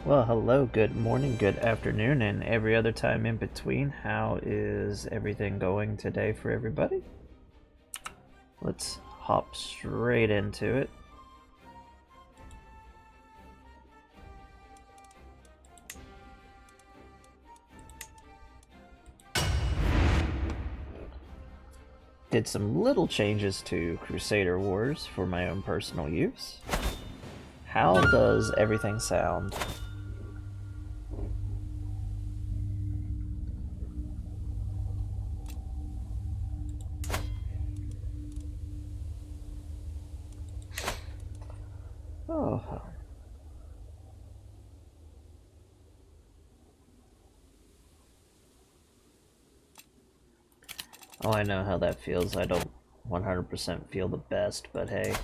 Well, hello, good morning, good afternoon, and every other time in between. How is everything going today for everybody? Let's hop straight into it. Did some little changes to Crusader Wars for my own personal use. How does everything sound? Oh. Oh, I know how that feels. I don't 100% feel the best, but hey.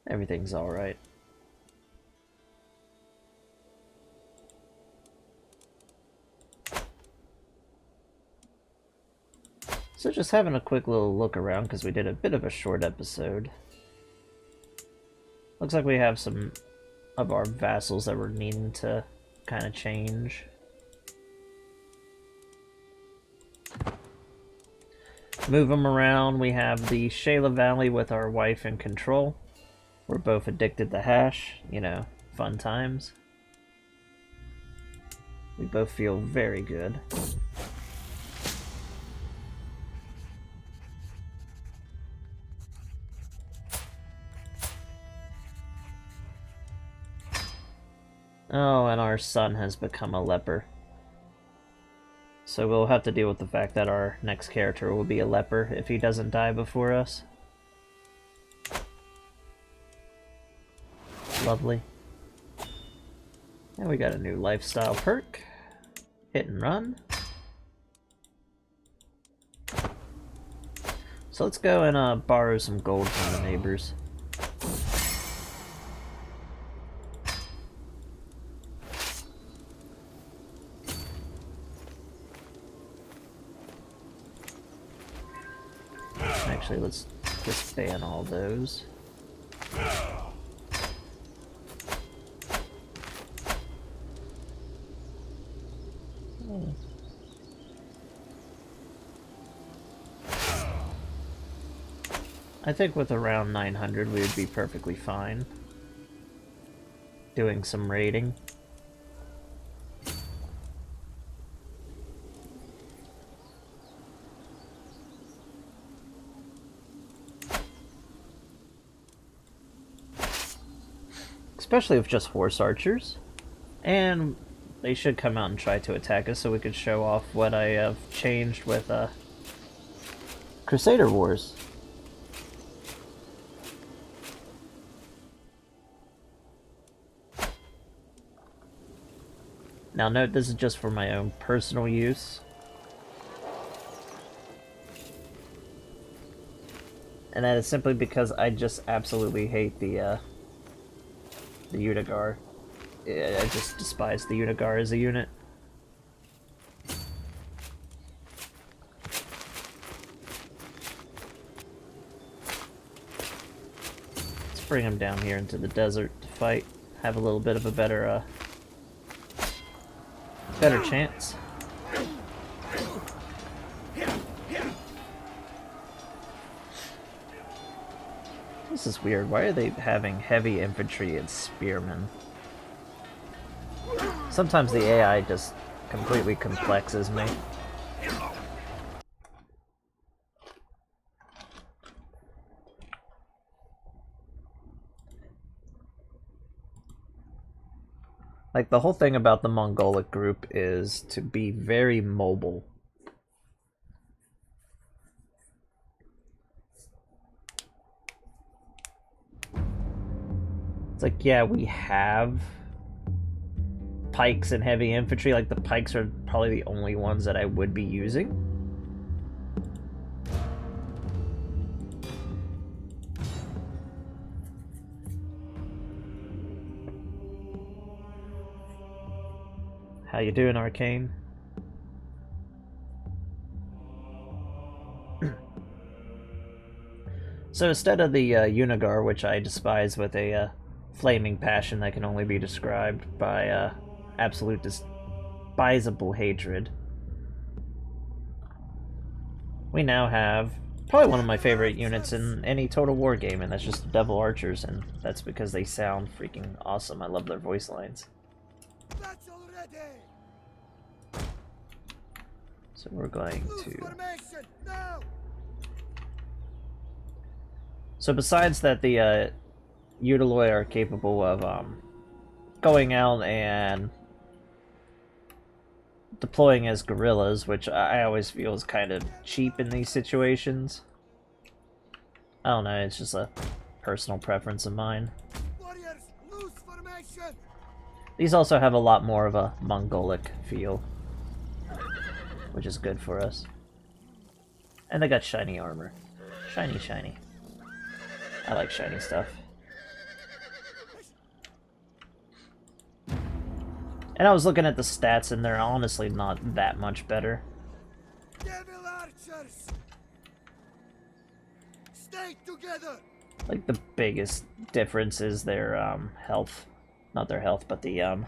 Everything's alright. So just having a quick little look around because we did a bit of a short episode. Looks like we have some of our vassals that we're needing to kind of change. Move them around. We have the Shayla Valley with our wife in control. We're both addicted to hash, you know, fun times. We both feel very good. Oh, and our son has become a leper. So we'll have to deal with the fact that our next character will be a leper if he doesn't die before us. Lovely. And we got a new lifestyle perk. Hit and run. So let's go and borrow some gold from the neighbors. Actually, let's just ban all those. I think with around 900 we would be perfectly fine doing some raiding. Especially with just horse archers. And they should come out and try to attack us so we could show off what I have changed with Crusader Wars. Now note, this is just for my own personal use. And that is simply because I just absolutely hate the Udigar. I just despise the Udigar as a unit. Let's bring him down here into the desert to fight. Have a little bit of a better chance. This is weird. Why are they having heavy infantry and spearmen? Sometimes the AI just completely complexes me. Like, the whole thing about the Mongolic group is to be very mobile. It's like, yeah, we have pikes and heavy infantry. Like, the pikes are probably the only ones that I would be using. How you doing, Arcane? So instead of the Unigar, which I despise with a flaming passion that can only be described by absolute despisable hatred. We now have probably one of my favorite units in any Total War game, and that's just the Devil Archers, and that's because they sound freaking awesome. I love their voice lines. So we're going to... So besides that, the Utiloi are capable of going out and deploying as guerrillas, which I always feel is kind of cheap in these situations. I don't know, it's just a personal preference of mine. These also have a lot more of a Mongolic feel, which is good for us. And they got shiny armor. Shiny, shiny. I like shiny stuff. And I was looking at the stats, and they're honestly not that much better. Devil Archers! Stay together! Like, the biggest difference is their, health. Not their health, but the enemy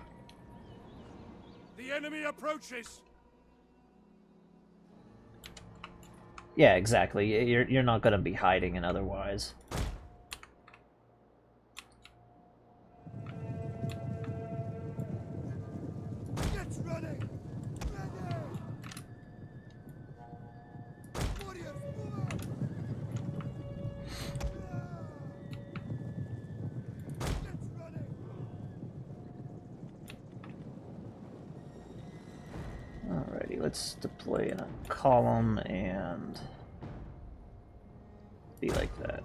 approaches! Yeah, exactly. You're not gonna be hiding in otherwise. Alrighty, let's deploy in a column and be like that.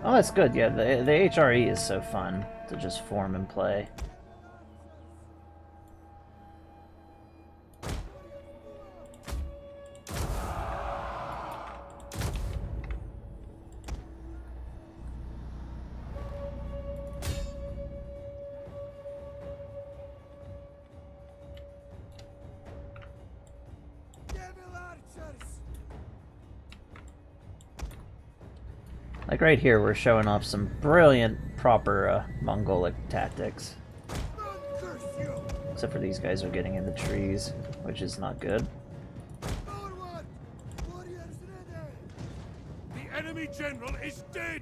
Oh, that's good. Yeah, the HRE is so fun to just form and play. Like right here, we're showing off some brilliant, proper Mongolic tactics. Except for these guys are getting in the trees, which is not good. The enemy general is dead!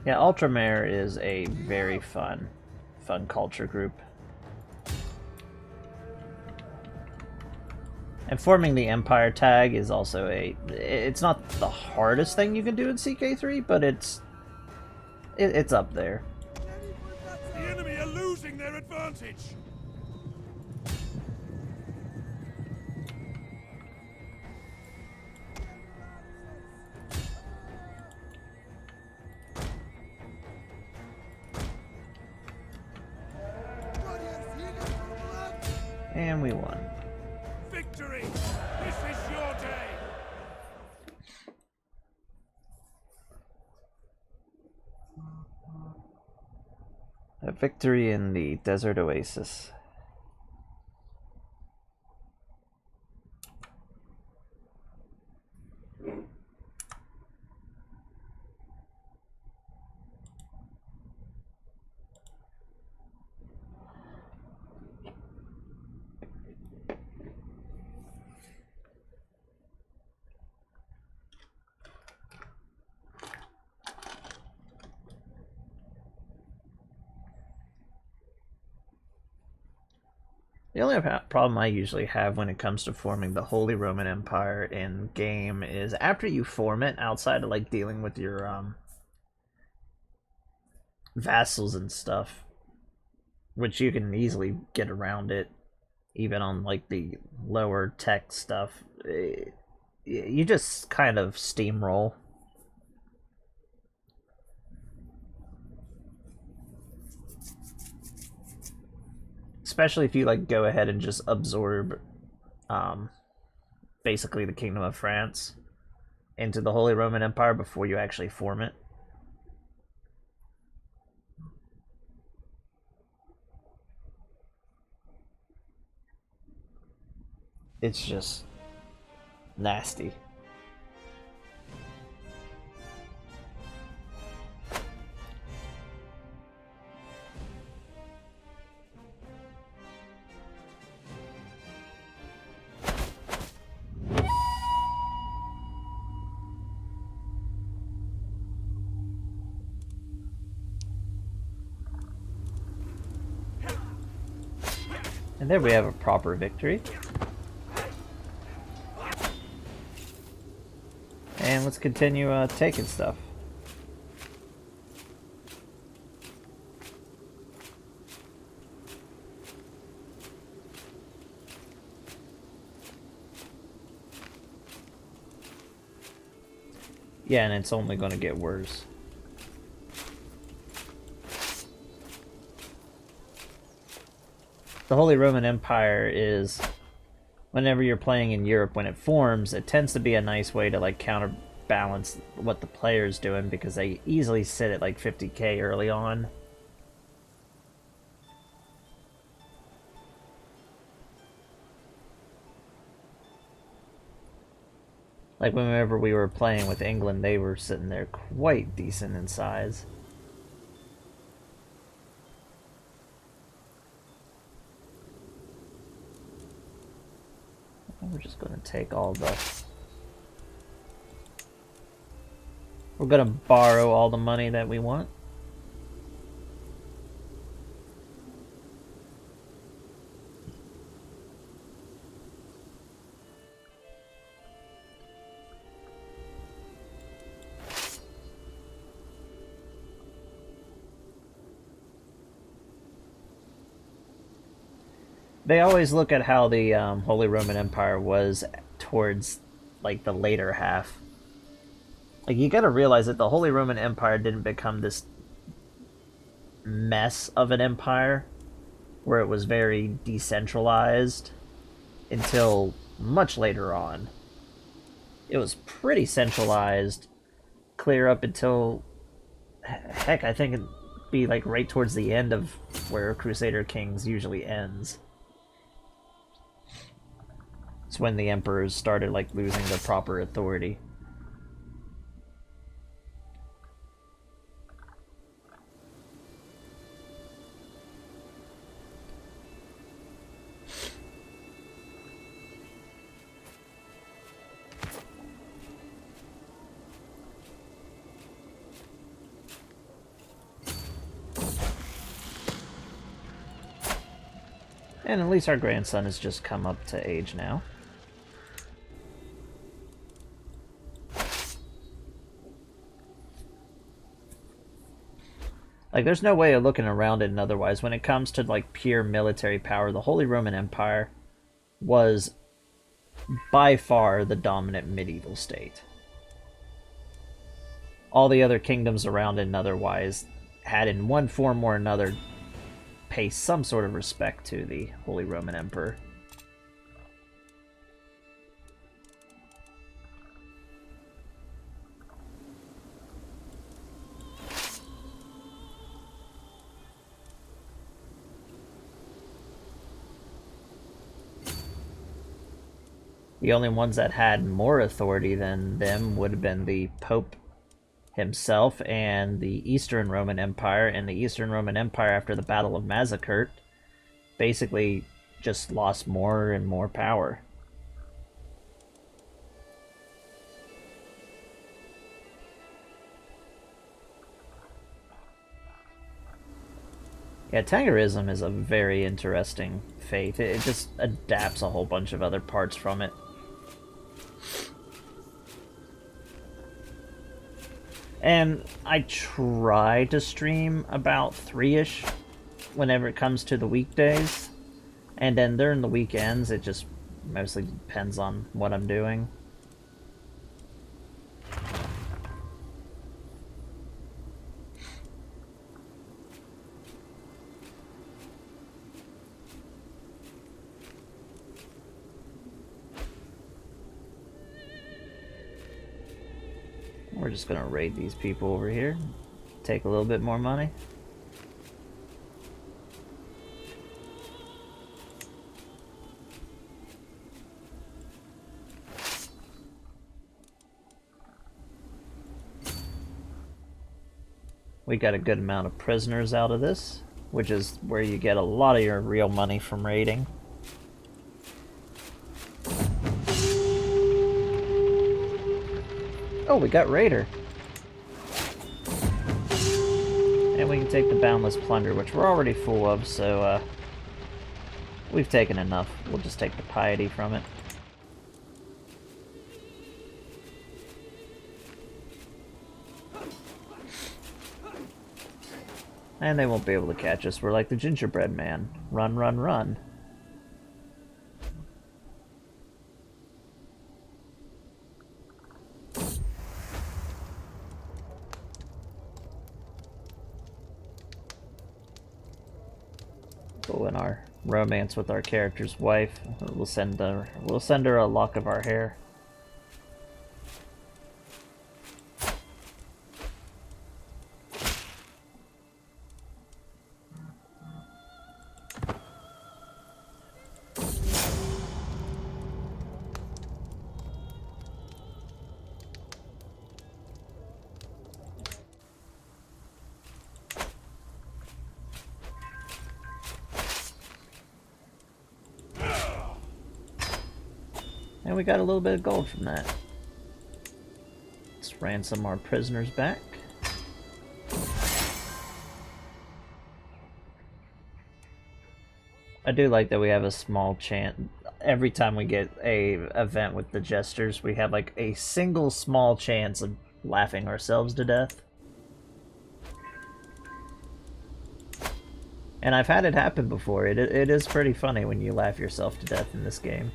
Yeah, Ultramare is a very fun culture group. And forming the Empire tag is also it's not the hardest thing you can do in CK3, but it's up there. The enemy are losing their advantage! And we won. Victory! This is your day! A victory in the desert oasis. The only problem I usually have when it comes to forming the Holy Roman Empire in game is after you form it, outside of like dealing with your vassals and stuff, which you can easily get around it, even on like the lower tech stuff. You just kind of steamroll. Especially if you like go ahead and just absorb basically the Kingdom of France into the Holy Roman Empire before you actually form it. It's just nasty. And there we have a proper victory. And let's continue taking stuff. Yeah, and it's only going to get worse. The Holy Roman Empire is, whenever you're playing in Europe, when it forms, it tends to be a nice way to like counterbalance what the player's doing, because they easily sit at like 50k early on. Like whenever we were playing with England, they were sitting there quite decent in size. We're just going to take all the... We're going to borrow all the money that we want. They always look at how the Holy Roman Empire was towards like the later half. Like, you gotta realize that the Holy Roman Empire didn't become this mess of an empire where it was very decentralized until much later on. It was pretty centralized clear up until, heck, I think it'd be like right towards the end of where Crusader Kings usually ends. It's when the emperors started like losing their proper authority. And at least our grandson has just come up to age now. Like, there's no way of looking around it and otherwise. When it comes to, like, pure military power, the Holy Roman Empire was by far the dominant medieval state. All the other kingdoms around it and otherwise had, in one form or another, pay some sort of respect to the Holy Roman Emperor. The only ones that had more authority than them would have been the Pope himself and the Eastern Roman Empire. And the Eastern Roman Empire, after the Battle of Mazikert, basically just lost more and more power. Yeah, Tangerism is a very interesting faith. It just adapts a whole bunch of other parts from it. And I try to stream about 3-ish whenever it comes to the weekdays. And then during the weekends, it just mostly depends on what I'm doing. We're just gonna raid these people over here. Take a little bit more money. We got a good amount of prisoners out of this, which is where you get a lot of your real money from raiding. Oh, we got Raider. And we can take the Boundless Plunder, which we're already full of, so we've taken enough. We'll just take the Piety from it. And they won't be able to catch us. We're like the gingerbread man. Run, run, run. Oh, and our romance with our character's wife. We'll send her a lock of our hair. And we got a little bit of gold from that. Let's ransom our prisoners back. I do like that we have a small chance. Every time we get a event with the jesters, we have like a single small chance of laughing ourselves to death. And I've had it happen before. It is pretty funny when you laugh yourself to death in this game.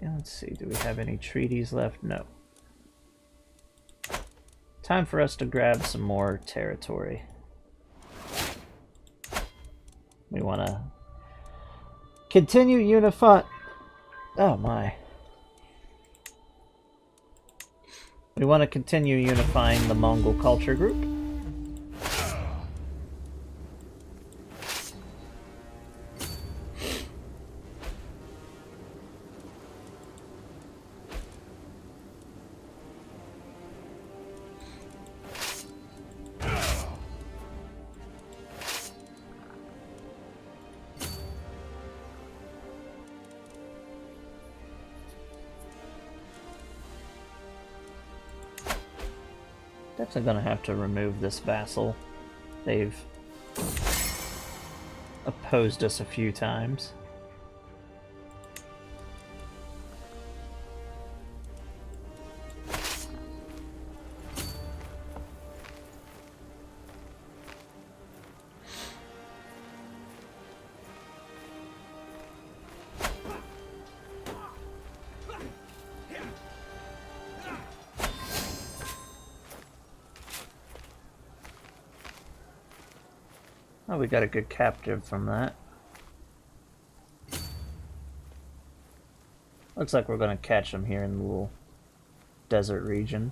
Let's see, do we have any treaties left? No. Time for us to grab some more territory. We want to continue unify. Oh my. We want to continue unifying the Mongol culture group. Definitely gonna have to remove this vassal. They've opposed us a few times. Oh, we got a good captive from that. Looks like we're gonna catch them here in the little desert region.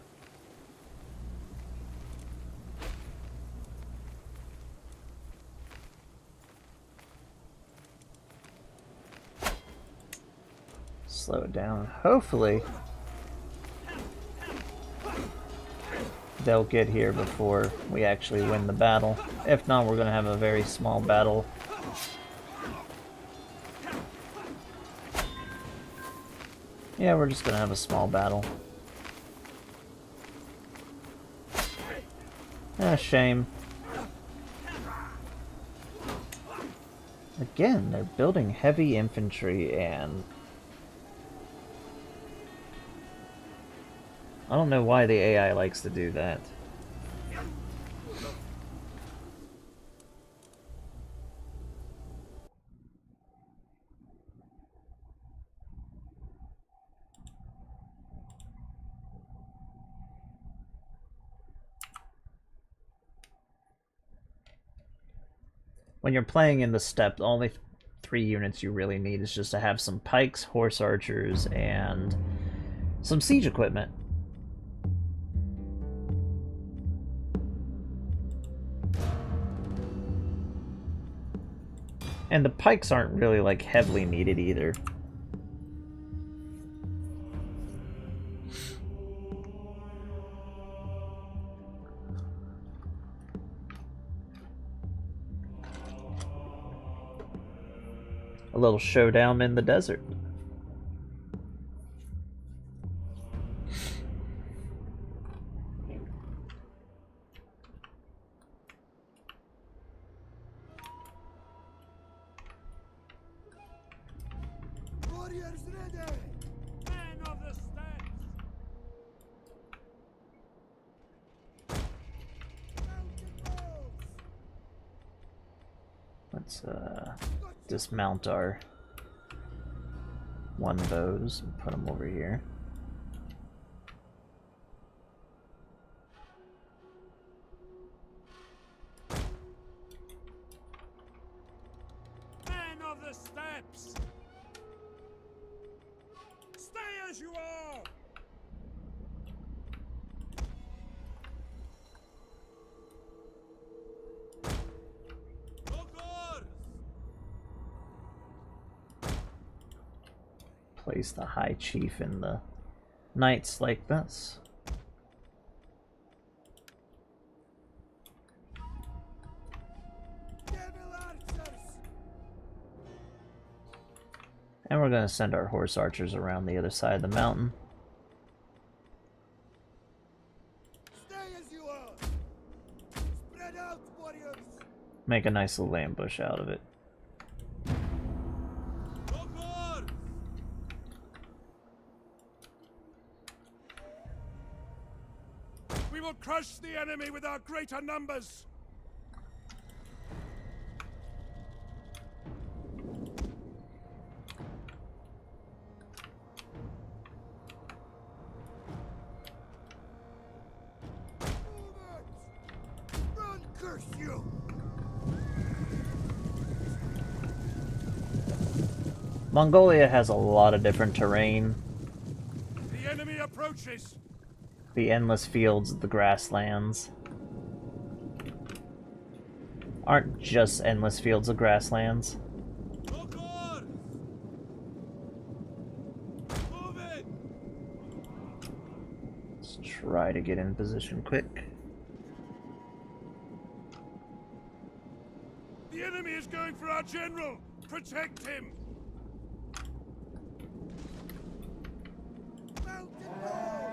Slow it down. Hopefully they'll get here before we actually win the battle. If not, we're going to have a very small battle. Yeah, we're just going to have a small battle. Shame. Again, they're building heavy infantry, and I don't know why the AI likes to do that. When you're playing in the steppe, the only 3 units you really need is just to have some pikes, horse archers, and some siege equipment. And the pikes aren't really, like, heavily needed either. A little showdown in the desert. Warriors ready! Men of the steppes! Let's dismount our one bows and put them over here. Men of the steppes! Stay as you are! Place the High Chief in the knights like this. And we're going to send our horse archers around the other side of the mountain. Stay as you are! Spread out, warriors! Make a nice little ambush out of it. We will crush the enemy with our greater numbers! Run, curse you! Mongolia has a lot of different terrain. The enemy approaches! The endless fields of the grasslands aren't just endless fields of grasslands. Let's try to get in position quick. The enemy is going for our general! Protect him! Mountain walls!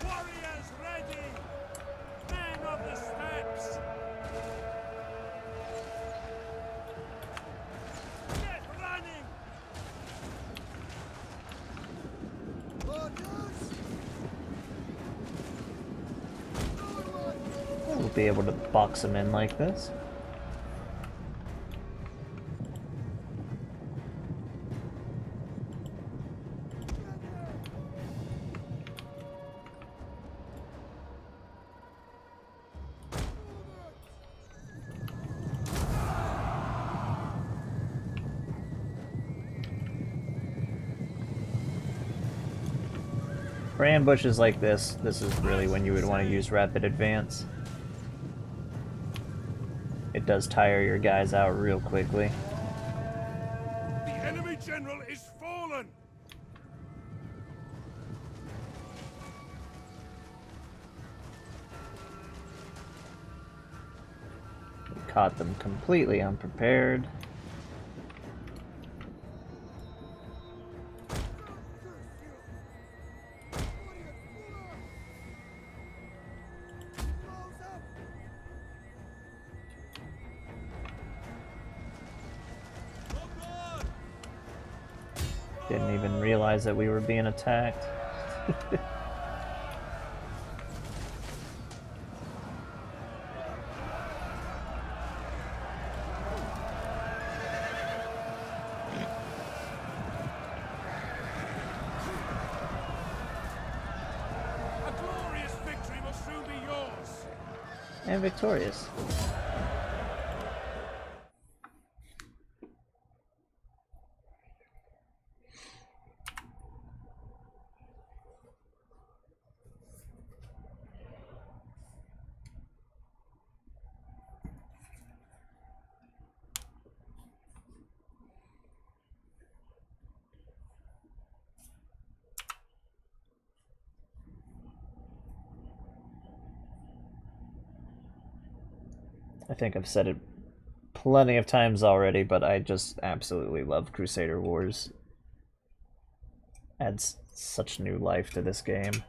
Warriors ready! Men of the steppes! Get running! We'll be able to box them in like this. For ambushes like this is really when you would want to use rapid advance. It does tire your guys out real quickly. The enemy general is fallen! We caught them completely unprepared. Didn't even realize that we were being attacked. A glorious victory will soon be yours! And victorious. I think I've said it plenty of times already, but I just absolutely love Crusader Wars. Adds such new life to this game.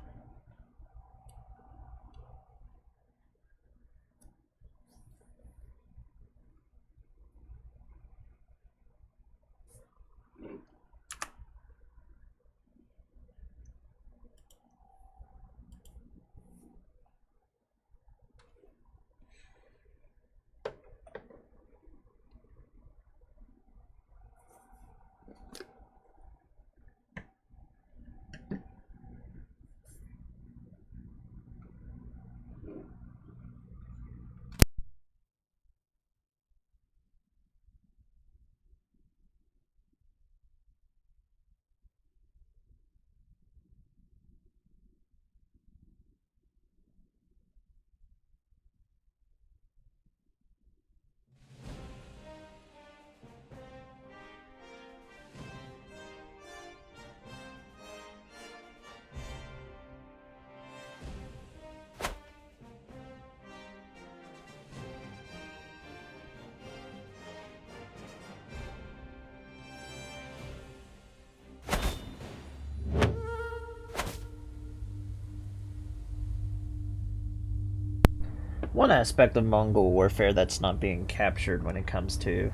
One aspect of Mongol warfare that's not being captured when it comes to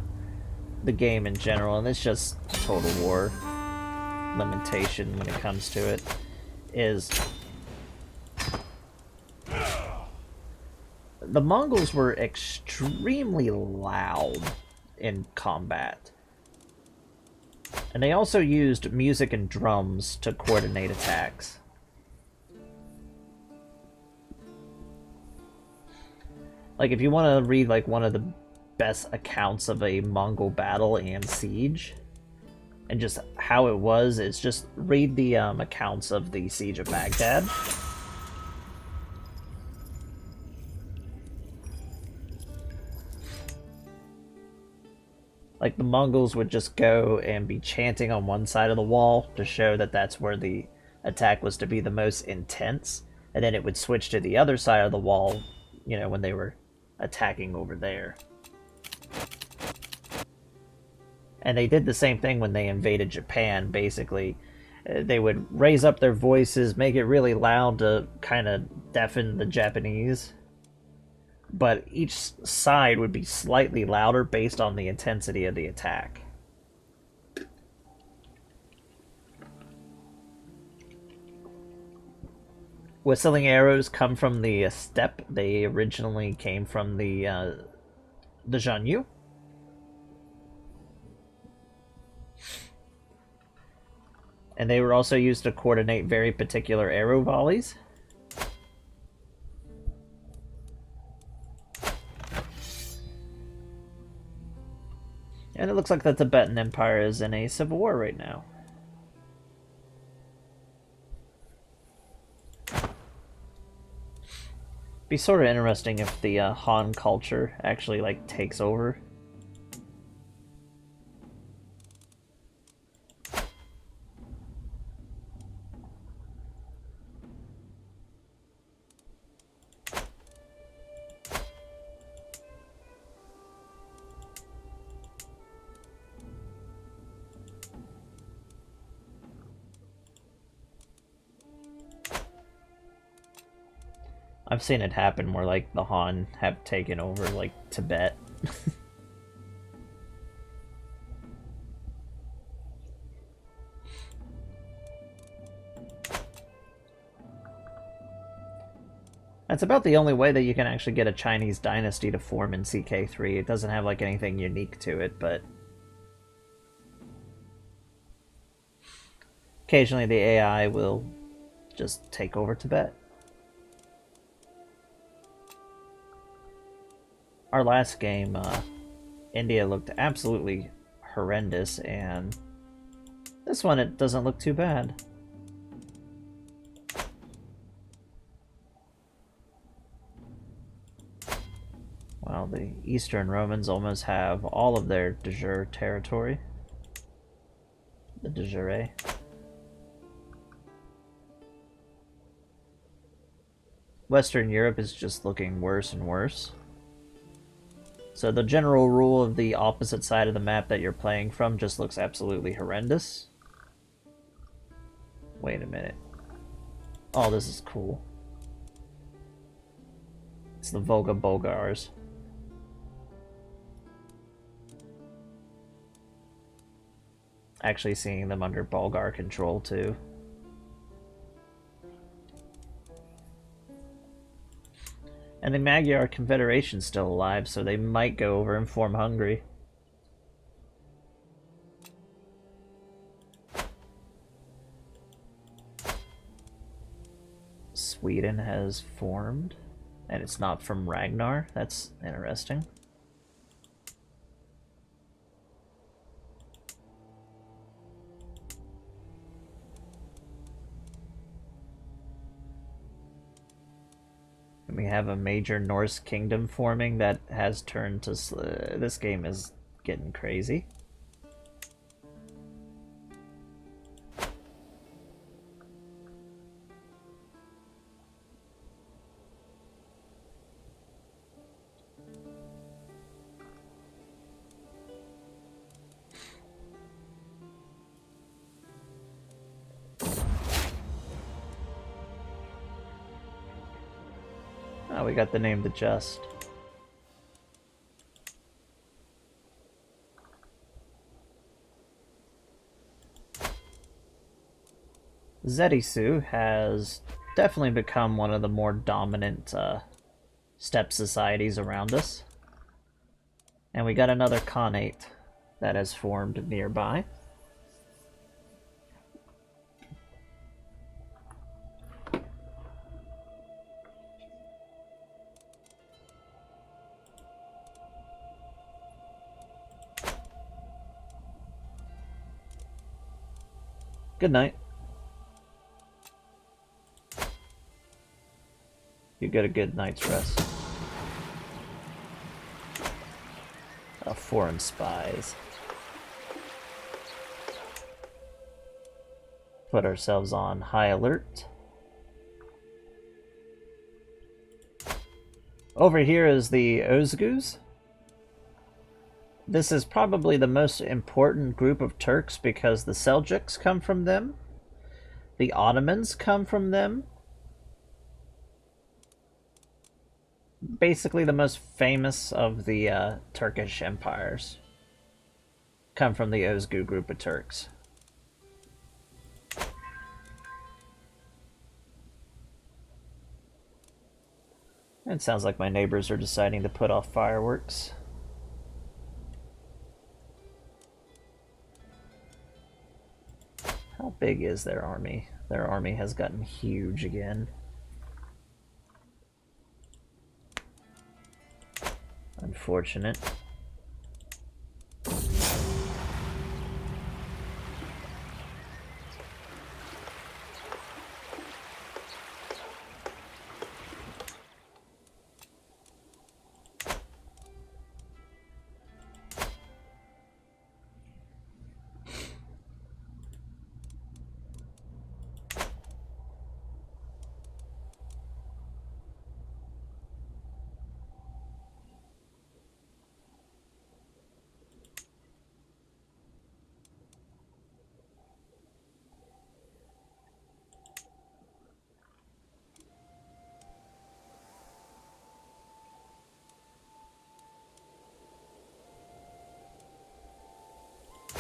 the game in general, and it's just total war limitation when it comes to it, is the Mongols were extremely loud in combat. And they also used music and drums to coordinate attacks. Like, if you want to read, like, one of the best accounts of a Mongol battle and siege, and just how it was, is just read the accounts of the Siege of Baghdad. Like, the Mongols would just go and be chanting on one side of the wall to show that that's where the attack was to be the most intense, and then it would switch to the other side of the wall, you know, when they were attacking over there. And they did the same thing when they invaded Japan, basically. They would raise up their voices, make it really loud to kind of deafen the Japanese. But each side would be slightly louder based on the intensity of the attack. Whistling arrows come from the steppe. They originally came from the Jianyu. And they were also used to coordinate very particular arrow volleys. And it looks like the Tibetan Empire is in a civil war right now. Be sort of interesting if the Han culture actually like takes over. I've seen it happen where like the Han have taken over like Tibet. That's about the only way that you can actually get a Chinese dynasty to form in CK3. It doesn't have like anything unique to it, but occasionally the AI will just take over Tibet. Our last game, India looked absolutely horrendous, and this one it doesn't look too bad. Well, the Eastern Romans almost have all of their de jure territory. The de jure. Western Europe is just looking worse and worse. So the general rule of the opposite side of the map that you're playing from just looks absolutely horrendous. Wait a minute. Oh, this is cool. It's the Volga Bulgars. Actually seeing them under Bulgar control too. And the Magyar Confederation's still alive, so they might go over and form Hungary. Sweden has formed, and it's not from Ragnar. That's interesting. We have a major Norse kingdom forming that has turned to... this game is getting crazy. Oh, we got the name the Just. Zetisu has definitely become one of the more dominant steppe societies around us. And we got another khanate that has formed nearby. Good night. You get a good night's rest. Foreign spies. Put ourselves on high alert. Over here is the Ozgus. This is probably the most important group of Turks because the Seljuks come from them. The Ottomans come from them. Basically the most famous of the Turkish empires come from the Ozgu group of Turks. It sounds like my neighbors are deciding to put off fireworks. How big is their army? Their army has gotten huge again. Unfortunate.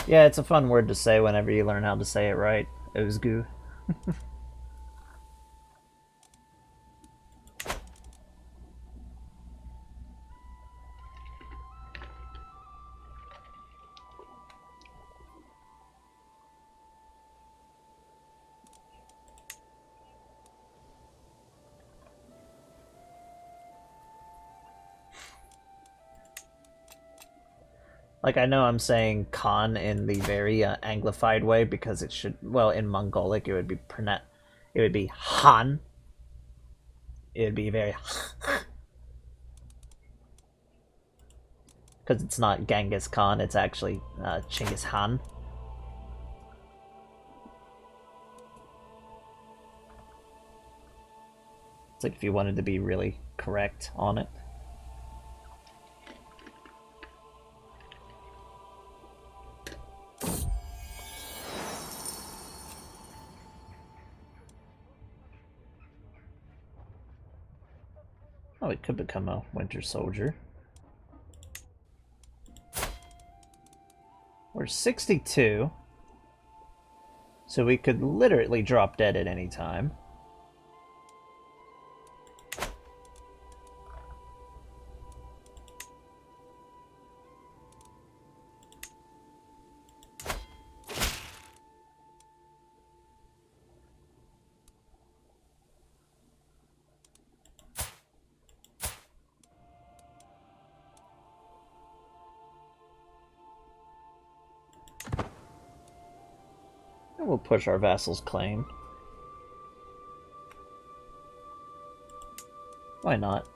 Yeah, it's a fun word to say whenever you learn how to say it right. Ozgu. Like, I know I'm saying Khan in the very anglified way because it should, well, in Mongolic it would be it would be Han. It would be very because it's not Genghis Khan, it's actually Chinggis Han. It's like if you wanted to be really correct on it. Oh, it could become a winter soldier. We're 62. So we could literally drop dead at any time. And we'll push our vassal's claim. Why not?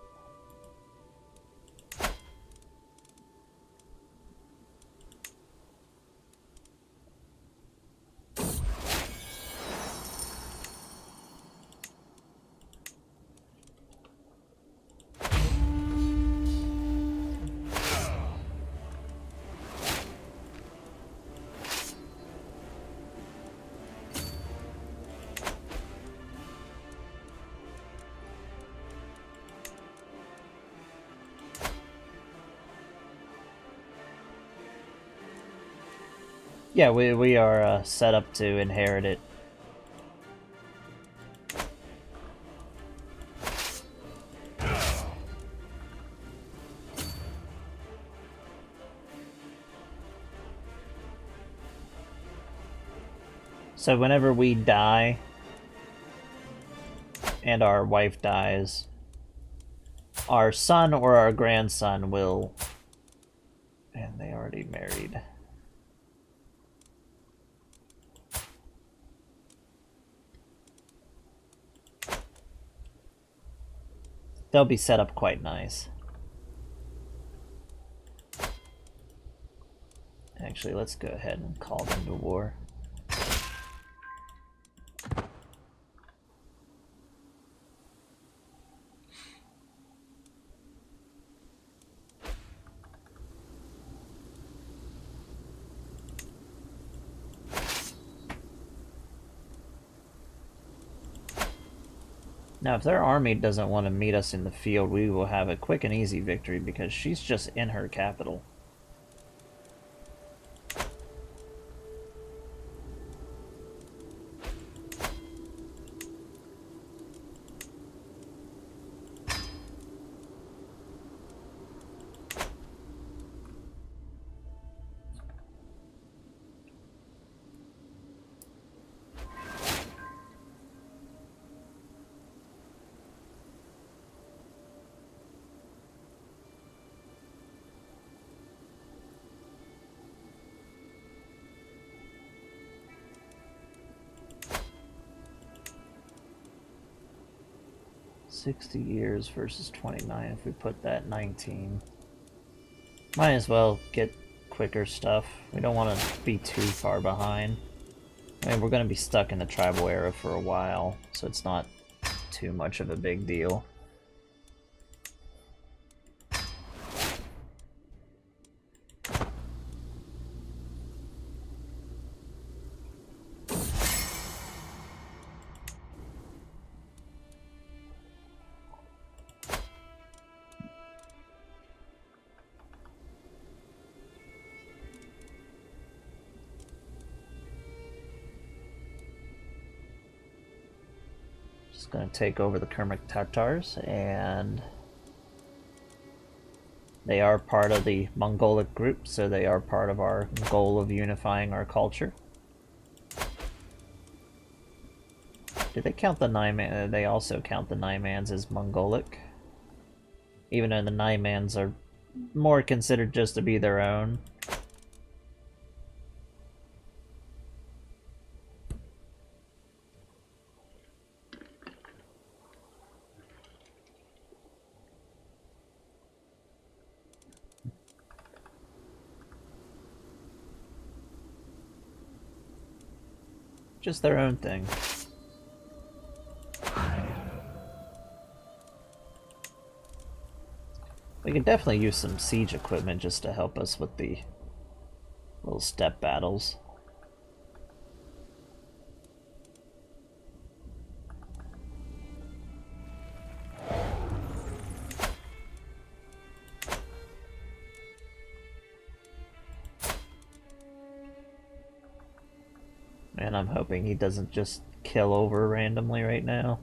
Yeah, we are set up to inherit it. So whenever we die and our wife dies, our son or our grandson will... And they already married. They'll be set up quite nice. Actually, let's go ahead and call them to war. Now, if their army doesn't want to meet us in the field, we will have a quick and easy victory because she's just in her capital. $60 years versus 29 if we put that 19. Might as well get quicker stuff. We don't want to be too far behind. I mean, we're going to be stuck in the tribal era for a while, so it's not too much of a big deal. Just gonna take over the Kermit Tatars, and they are part of the Mongolic group, so they are part of our goal of unifying our culture. Do they count the Naimans? They also count the Naimans as Mongolic. Even though the Naimans are more considered just to be their own. Just their own thing. We could definitely use some siege equipment just to help us with the little step battles. And I'm hoping he doesn't just kill over randomly right now.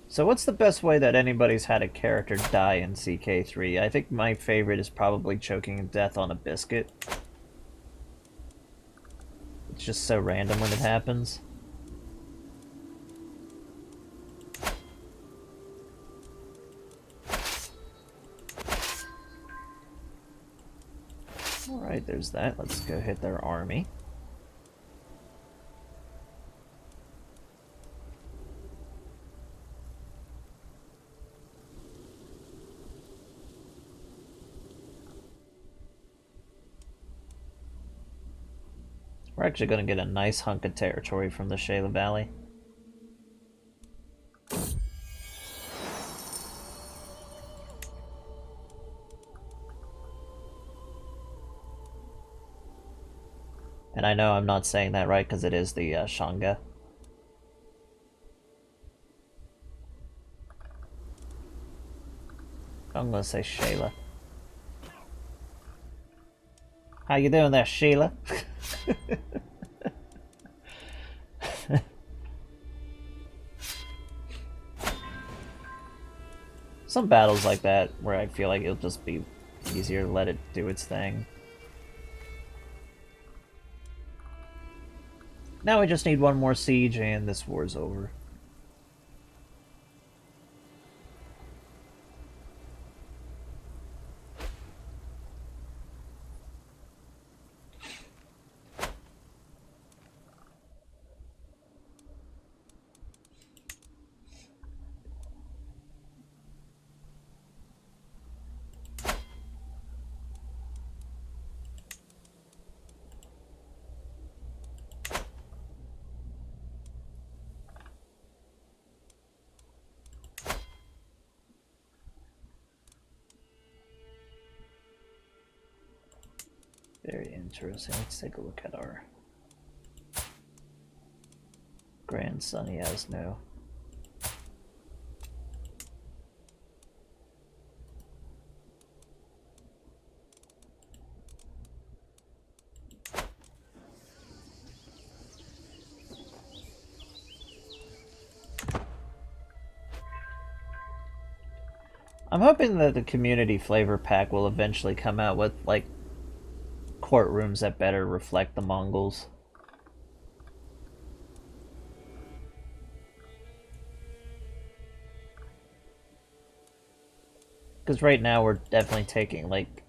So what's the best way that anybody's had a character die in CK3? I think my favorite is probably choking to death on a biscuit. It's just so random when it happens. Alright, there's that. Let's go hit their army. We're actually going to get a nice hunk of territory from the Shala Valley. And I know I'm not saying that right because it is the Shanga. I'm going to say Shala. How you doing there, Sheila? Some battles like that where I feel like it'll just be easier to let it do its thing. Now we just need one more siege and this war's over. Very interesting. Let's take a look at our grandson. He has no. I'm hoping that the community flavor pack will eventually come out with, like, courtrooms that better reflect the Mongols. Because right now we're definitely taking, like,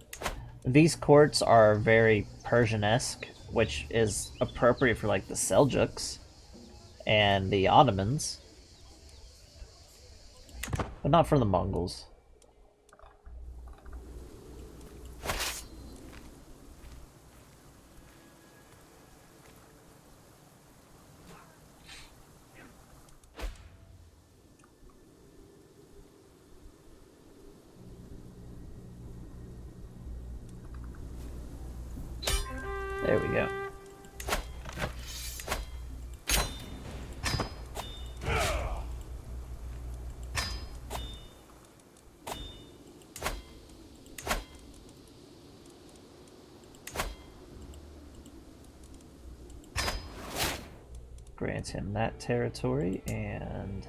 these courts are very Persian-esque, which is appropriate for, like, the Seljuks and the Ottomans, but not for the Mongols. There we go. grant him that territory, and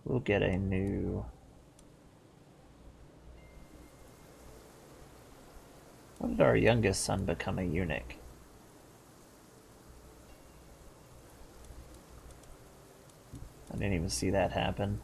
we'll get a new... When did our youngest son become a eunuch? I didn't even see that happen.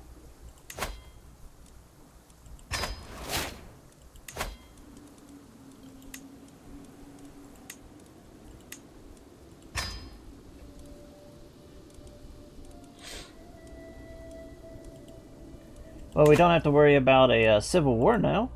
Well, we don't have to worry about a civil war now.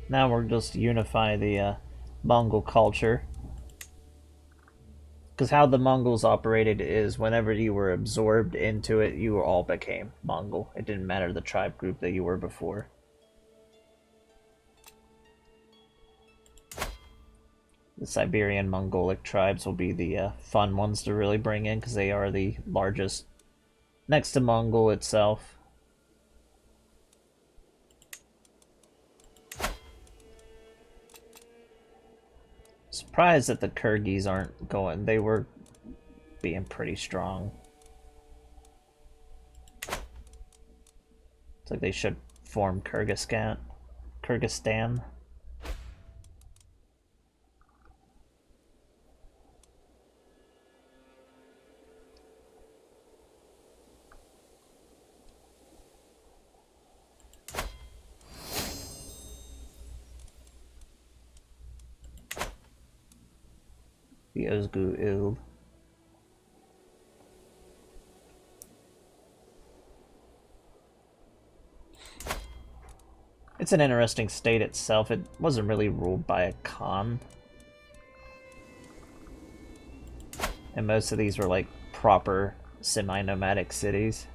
Now we're just unify the Mongol culture. Because how the Mongols operated is whenever you were absorbed into it, you all became Mongol. It didn't matter the tribe group that you were before. The Siberian Mongolic tribes will be the fun ones to really bring in because they are the largest next to Mongol itself. Surprised that the Kyrgyz aren't going. They were being pretty strong. It's like they should form Kyrgyzstan. The Ozgu Ild. It's an interesting state itself. It wasn't really ruled by a Khan. And most of these were like proper semi-nomadic cities.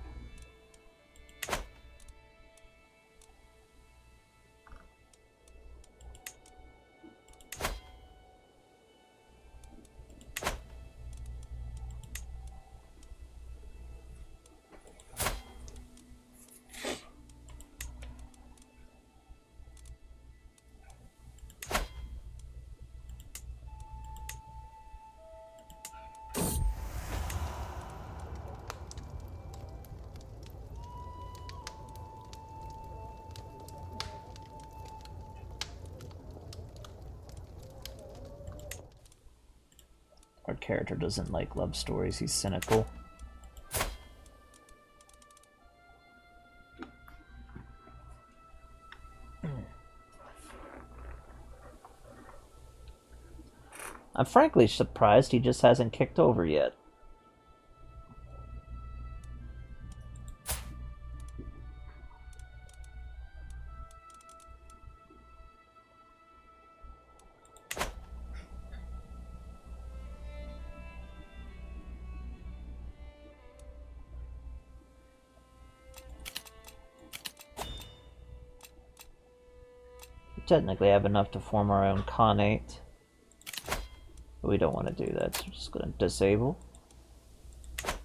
Our character doesn't like love stories, he's cynical. I'm frankly surprised he just hasn't kicked over yet. We technically have enough to form our own khanate. But we don't want to do that, so we're just going to disable. At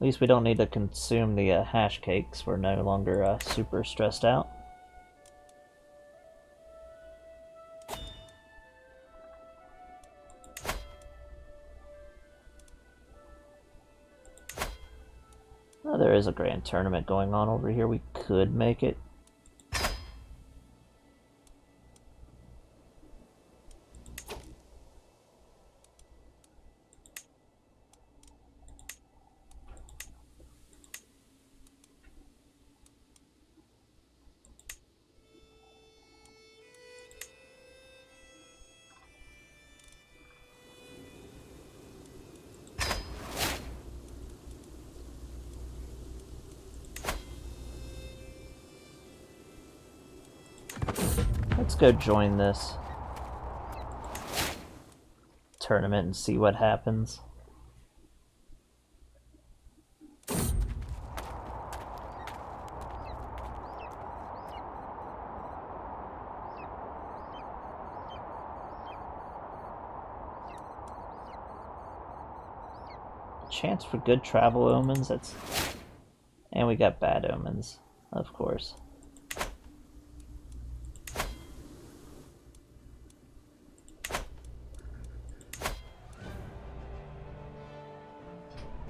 least we don't need to consume the hash cakes. We're no longer super stressed out. Oh, there is a grand tournament going on over here. We could make it. Let's go join this tournament and see what happens. chance for good travel omens. That's, and we got bad omens, of course.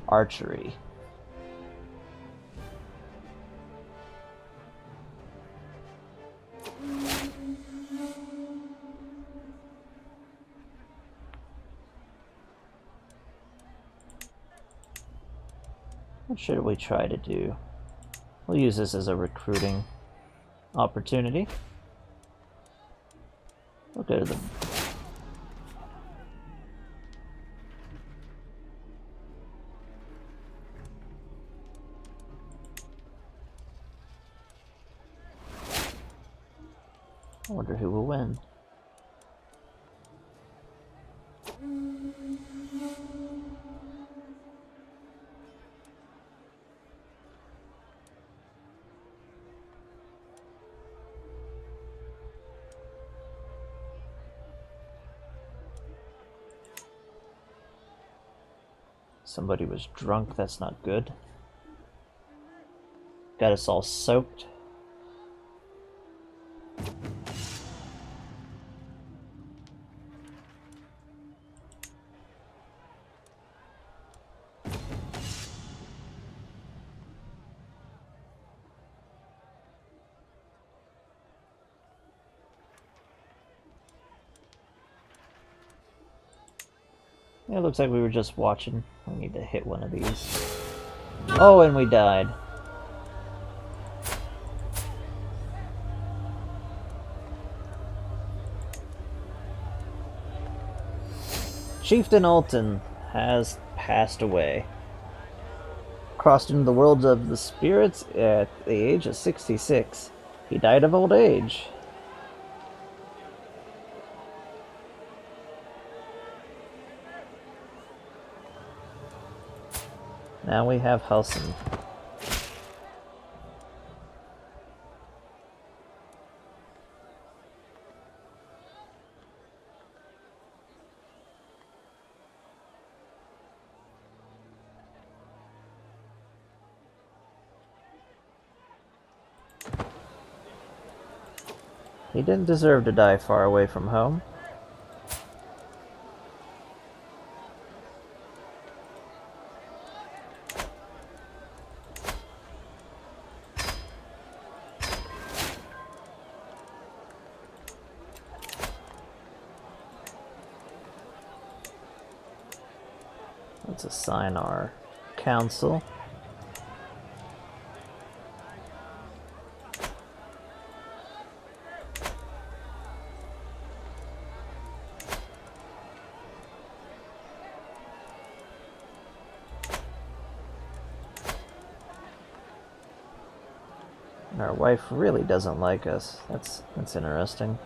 Archery. What should we try to do? We'll use this as a recruiting opportunity. We'll go to the... I wonder who will win. Somebody was drunk, that's not good. Got us all soaked. Yeah, it looks like we were just watching. We need to hit one of these. Oh, and we died. Chieftain Alton has passed away. Crossed into the world of the spirits at the age of 66. He died of old age. Now we have Helson. He didn't deserve to die far away from home. Let's assign our council. And our wife really doesn't like us. That's interesting.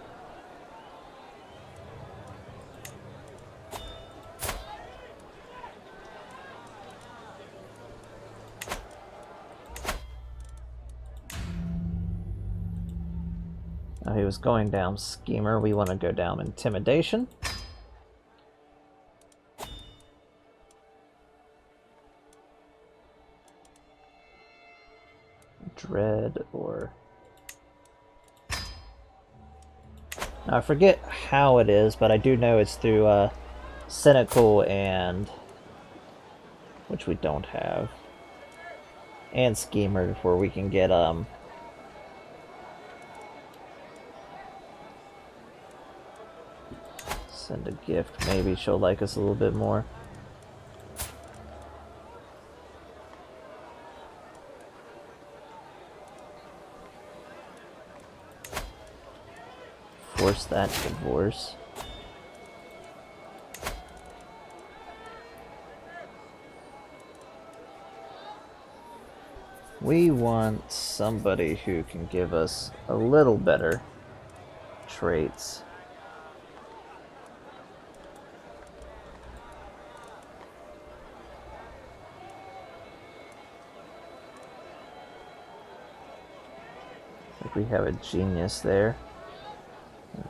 Now he was going down Schemer. We want to go down Intimidation. Dread or... Now I forget how it is, but I do know it's through Cynical and... which we don't have. And Schemer, where we can get send a gift. Maybe she'll like us a little bit more. Force that divorce. We want somebody who can give us a little better traits. Like we have a genius there.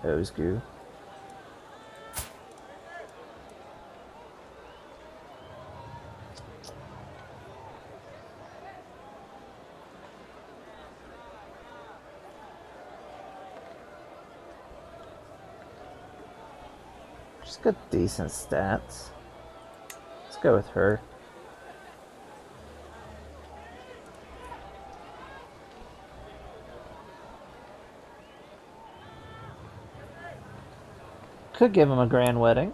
Ozgu. She's got decent stats. Let's go with her. Could give him a grand wedding.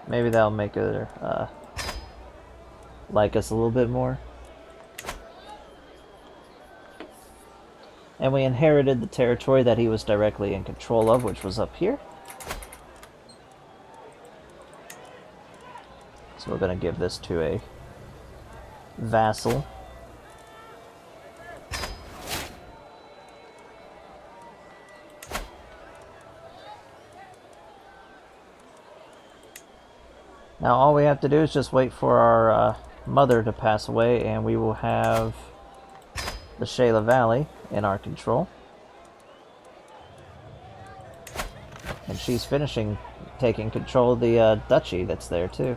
Maybe that'll make her like us a little bit more. And we inherited the territory that he was directly in control of, which was up here. So we're going to give this to a vassal. Now all we have to do is just wait for our mother to pass away, and we will have the Shayla Valley in our control. And she's finishing taking control of the duchy that's there too.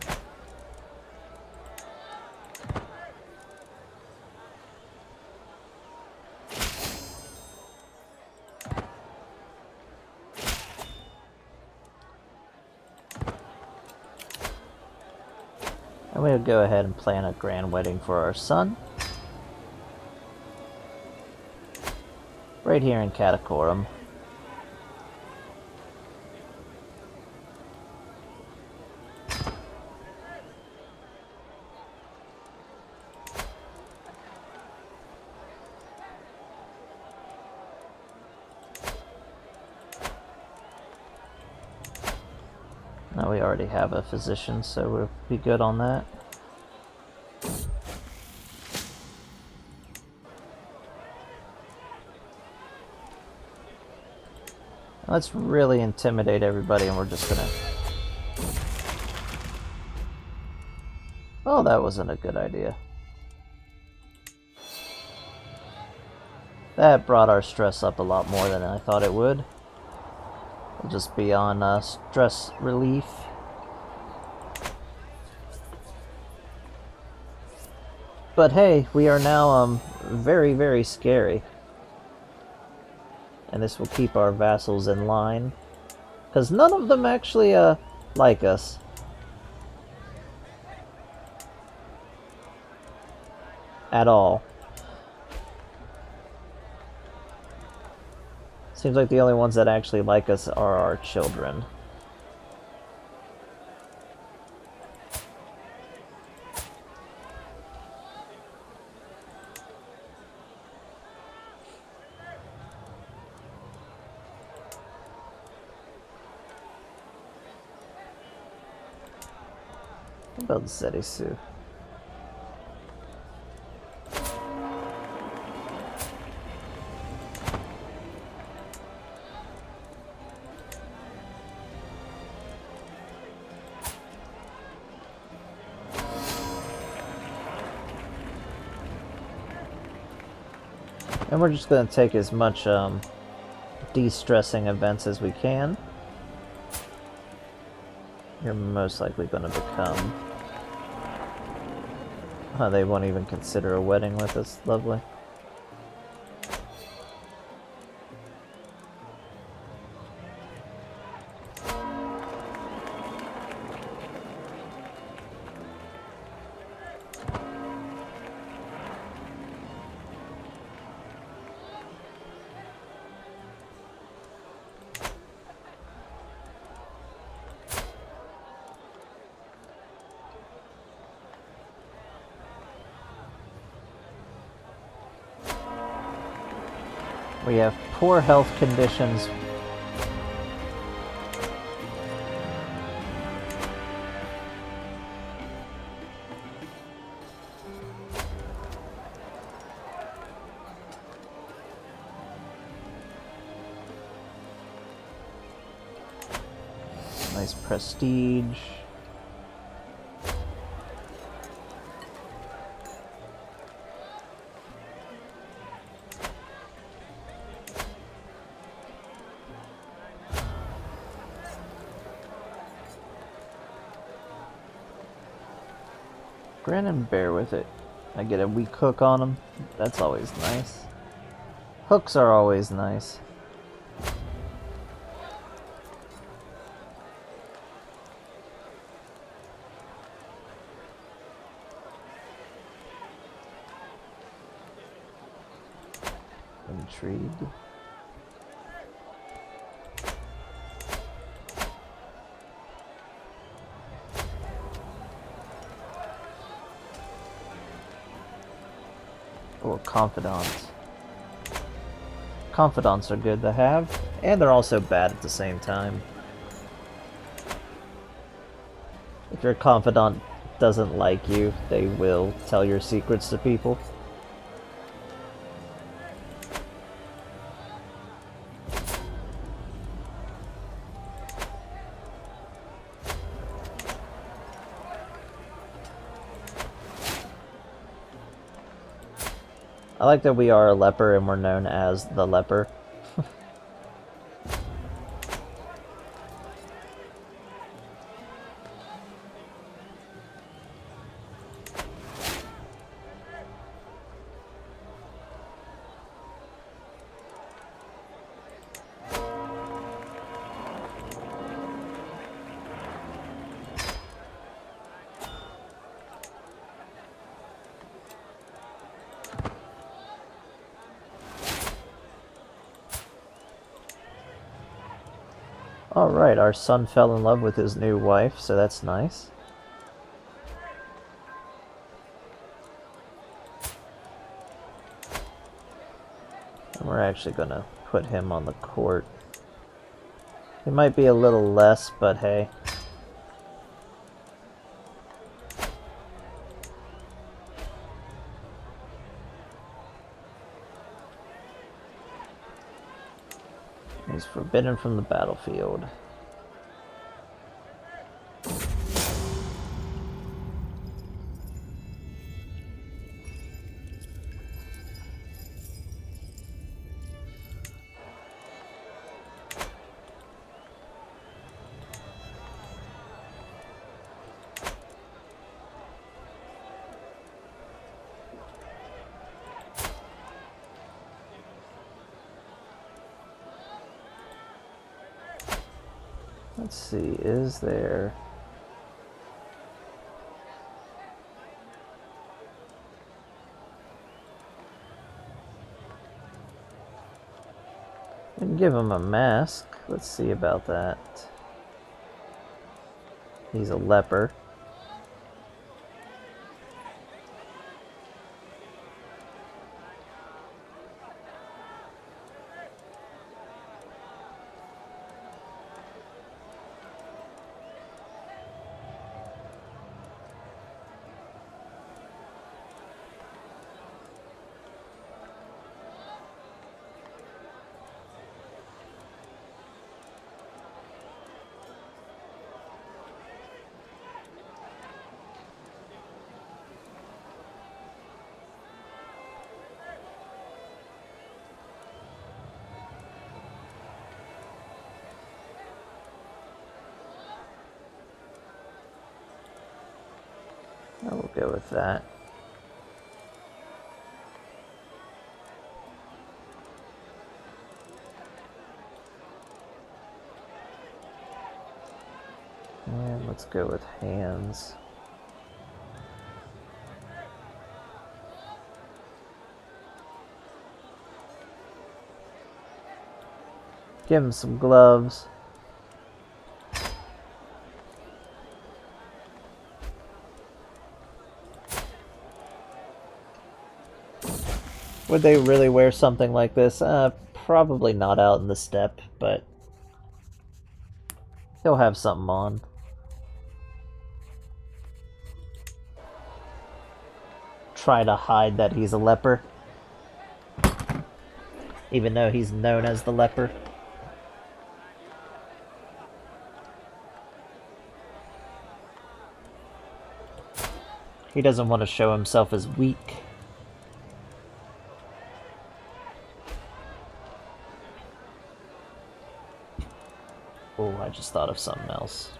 And we'll go ahead and plan a grand wedding for our son. Right here in Karakorum. Now we already have a physician, so we'll be good on that. Let's really intimidate everybody, and we're just gonna... Oh, that wasn't a good idea. That brought our stress up a lot more than I thought it would. We'll just be on stress relief. But hey, we are now very, very scary. And this will keep our vassals in line. Because none of them actually like us. At all. Seems like the only ones that actually like us are our children. What about Zerisu? And we're just going to take as much de-stressing events as we can. You're most likely going to become... they won't even consider a wedding with us. Lovely. We have poor health conditions. Nice prestige. Grin and bear with it. I get a weak hook on them. That's always nice. Hooks are always nice. Intrigue. Oh, confidants. Confidants are good to have, and they're also bad at the same time. If your confidant doesn't like you, they will tell your secrets to people. I like that we are a leper and we're known as the leper. Alright, our son fell in love with his new wife, so that's nice. And we're actually gonna put him on the court. He might be a little less, but hey. He's forbidden from the battlefield. Let's see, is there... We can give him a mask. Let's see about that. He's a leper. I will go with that. And let's go with hands. Give him some gloves. Would they really wear something like this? Probably not out in the steppe, but he'll have something on. Try to hide that he's a leper, even though he's known as the leper. He doesn't want to show himself as weak. Oh, I just thought of something else.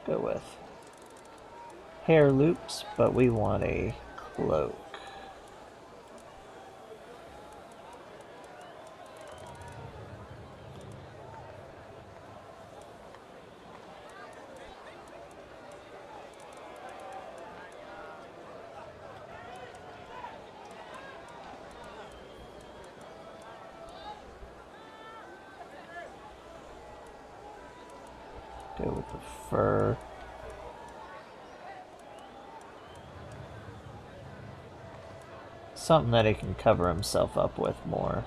go with hair loops, but we want a cloak. Go with the fur. Something that he can cover himself up with more.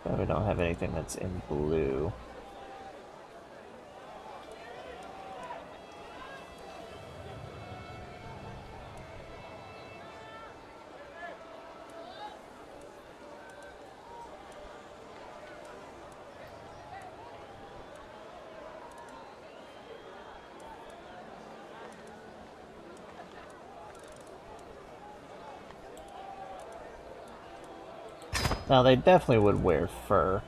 But we don't have anything that's in blue. Now, they definitely would wear fur.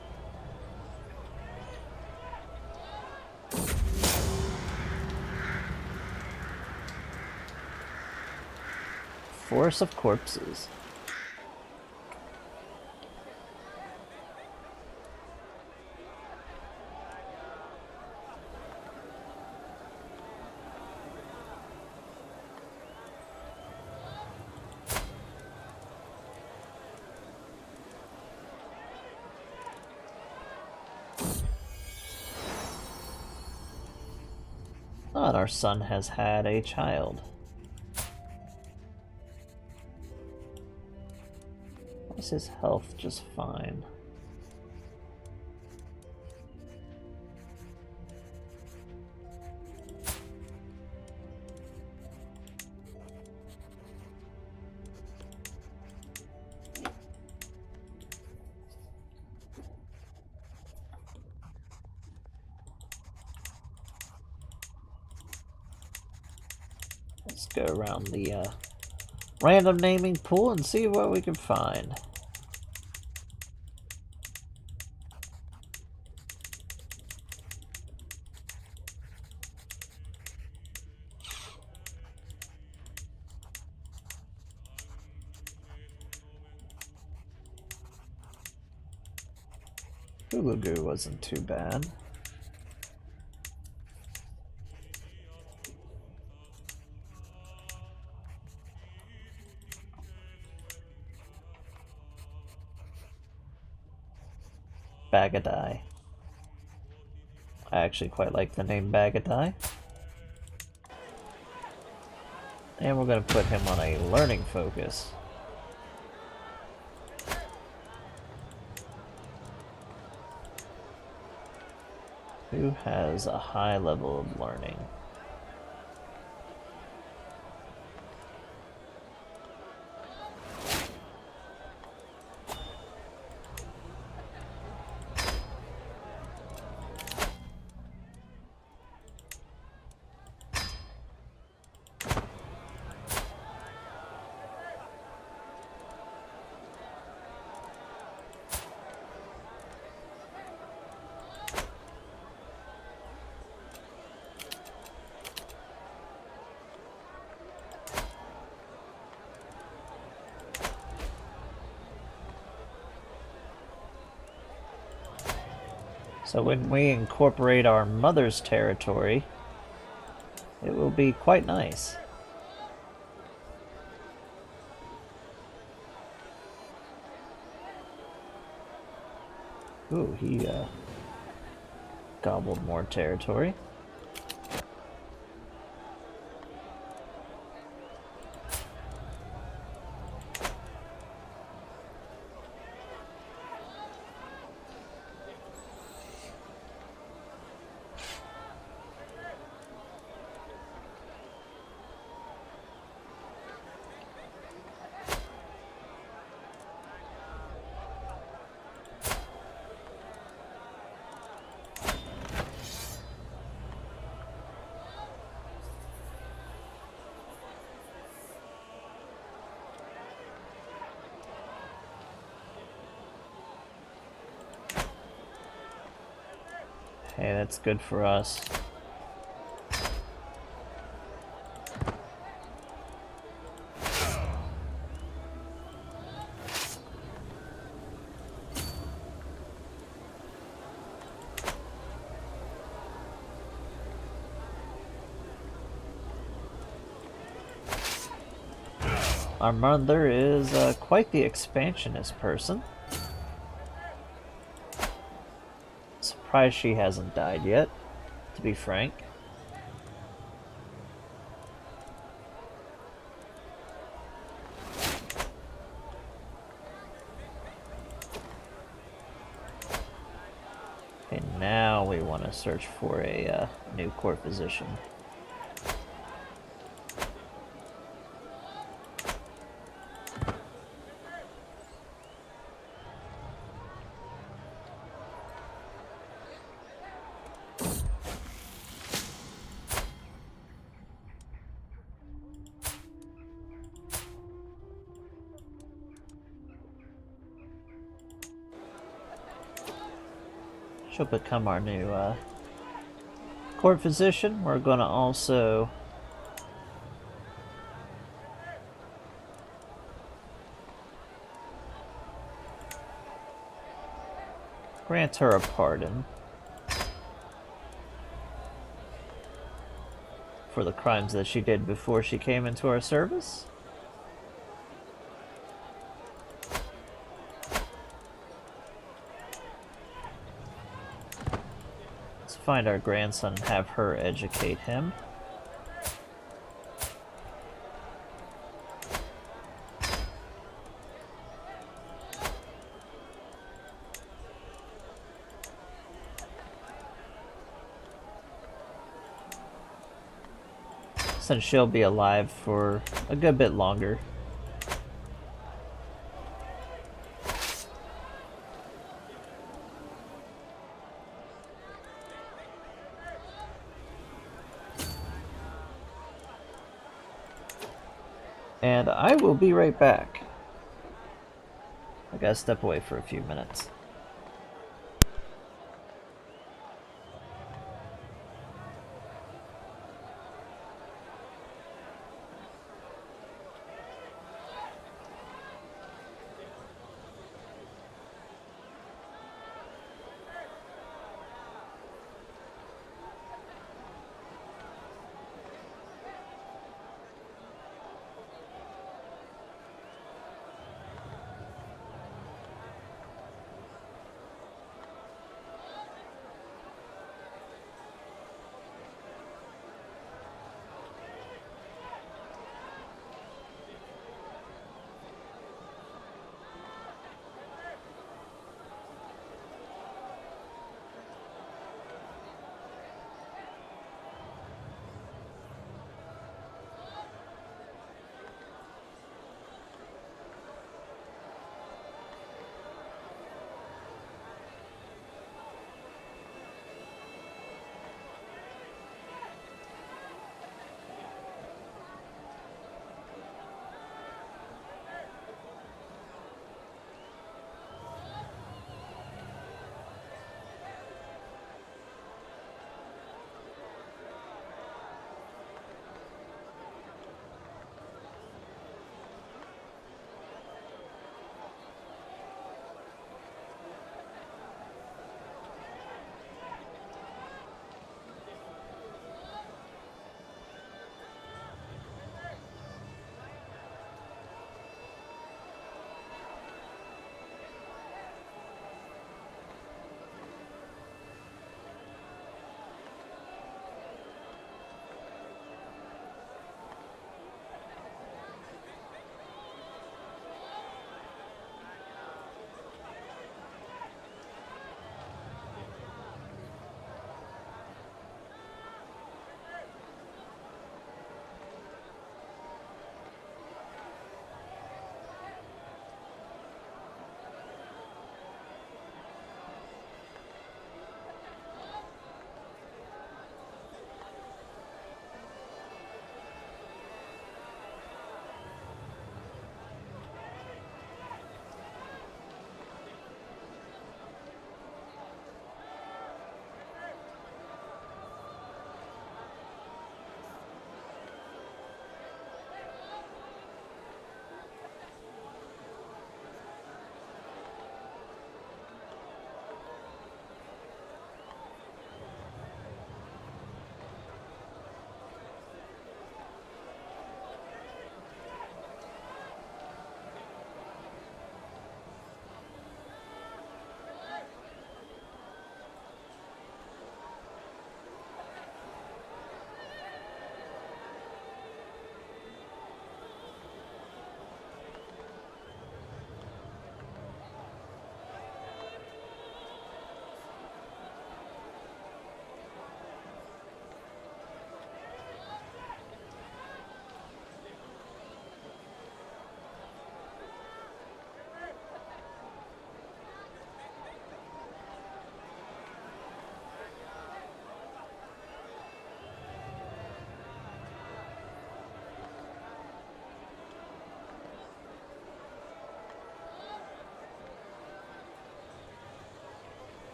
Forest of corpses. Thought our son has had a child. Is his health just fine? Let's go around the random naming pool and see what we can find. Goo wasn't too bad. Bagadai. I actually quite like the name Bagadai. And we're going to put him on a learning focus. Who has a high level of learning? So when we incorporate our mother's territory, it will be quite nice. Ooh, he gobbled more territory. Hey, that's good for us. Our mother is quite the expansionist person. Surprised she hasn't died yet, to be frank. Okay, now we want to search for a new court physician. She'll become our new court physician. We're going to also grant her a pardon for the crimes that she did before she came into our service. Let's find our grandson and have her educate him. Since she'll be alive for a good bit longer. And I will be right back. I gotta step away for a few minutes.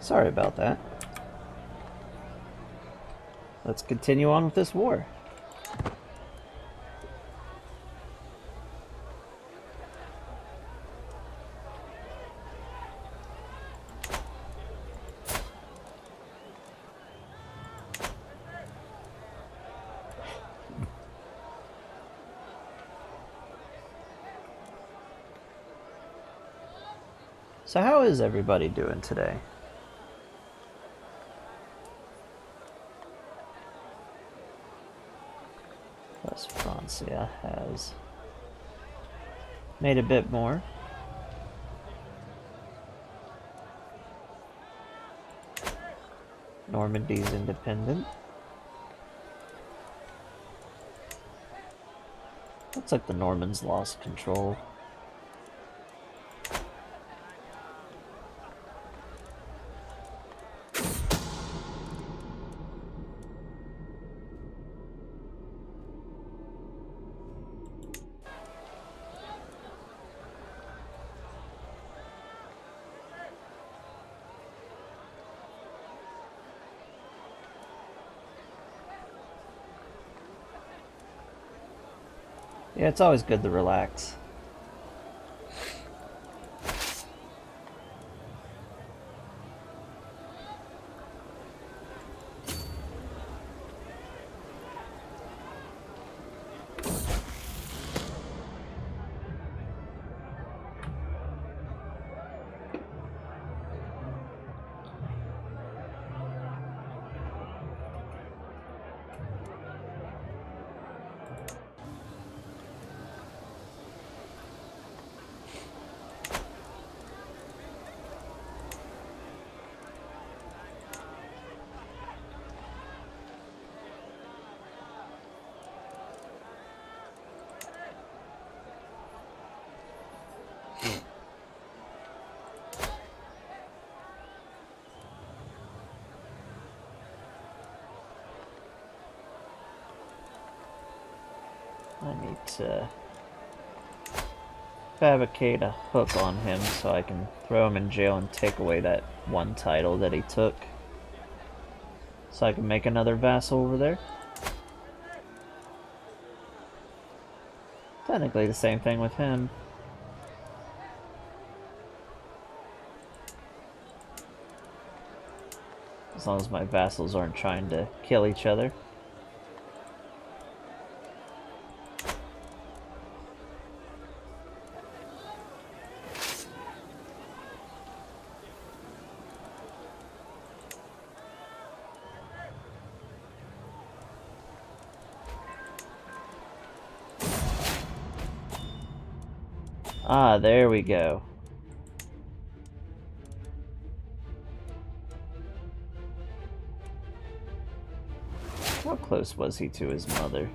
Sorry about that. Let's continue on with this war. So how is everybody doing today? Plus Francia has made a bit more. Normandy's independent. Looks like the Normans lost control. Yeah, it's always good to relax. I need to fabricate a hook on him so I can throw him in jail and take away that one title that he took. So I can make another vassal over there. Technically the same thing with him. As long as my vassals aren't trying to kill each other. Ah, there we go. How close was he to his mother?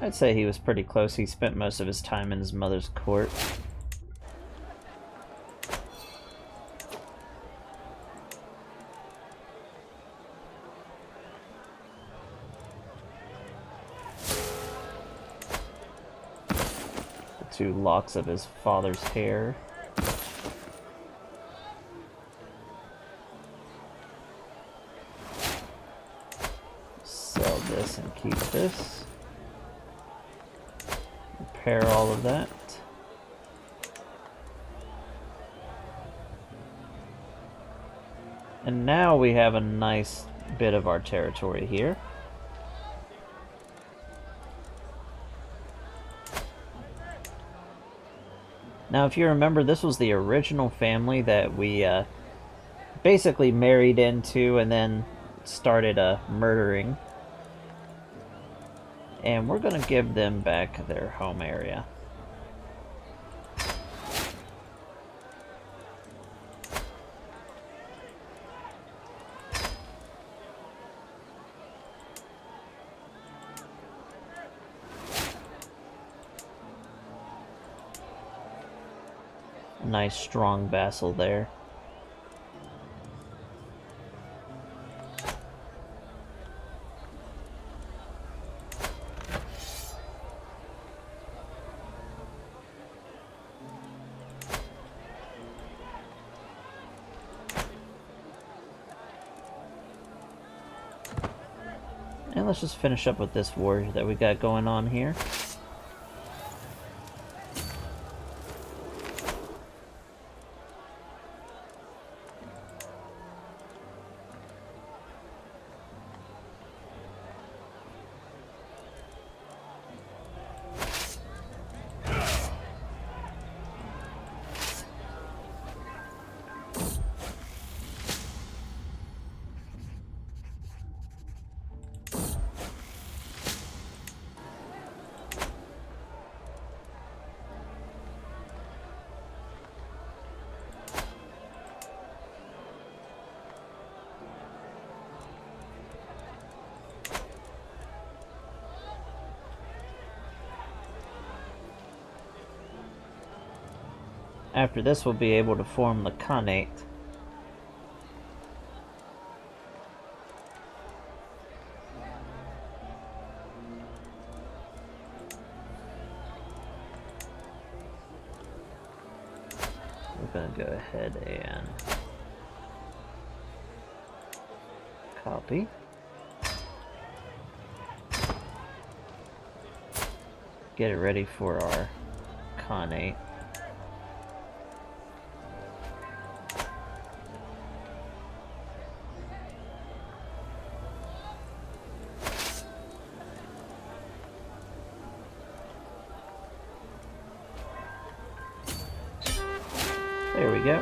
I'd say he was pretty close. He spent most of his time in his mother's court. The two locks of his father's hair. Sell this and keep this. Repair all of that. And now we have a nice bit of our territory here. Now, if you remember, this was the original family that we basically married into and then started murdering. And we're going to give them back their home area. Nice strong vassal there. And let's just finish up with this war that we got going on here. After this, we'll be able to form the khanate. We're going to go ahead and copy. Get it ready for our khanate. There we go.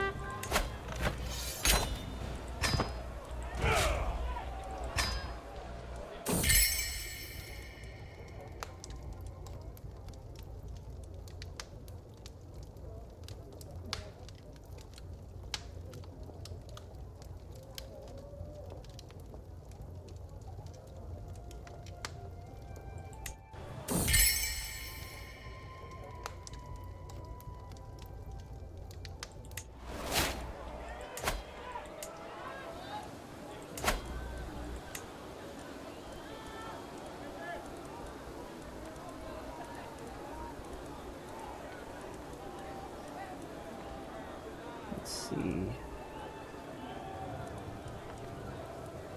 Let's see.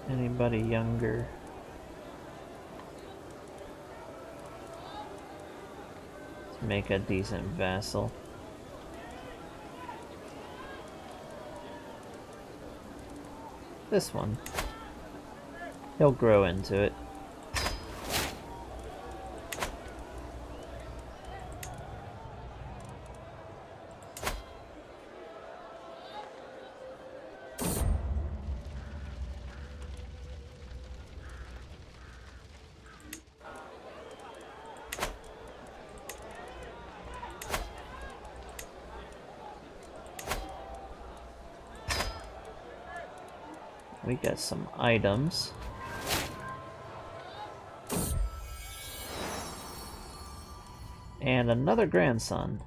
Anybody younger? To make a decent vassal. This one. He'll grow into it. We got some items. And another grandson.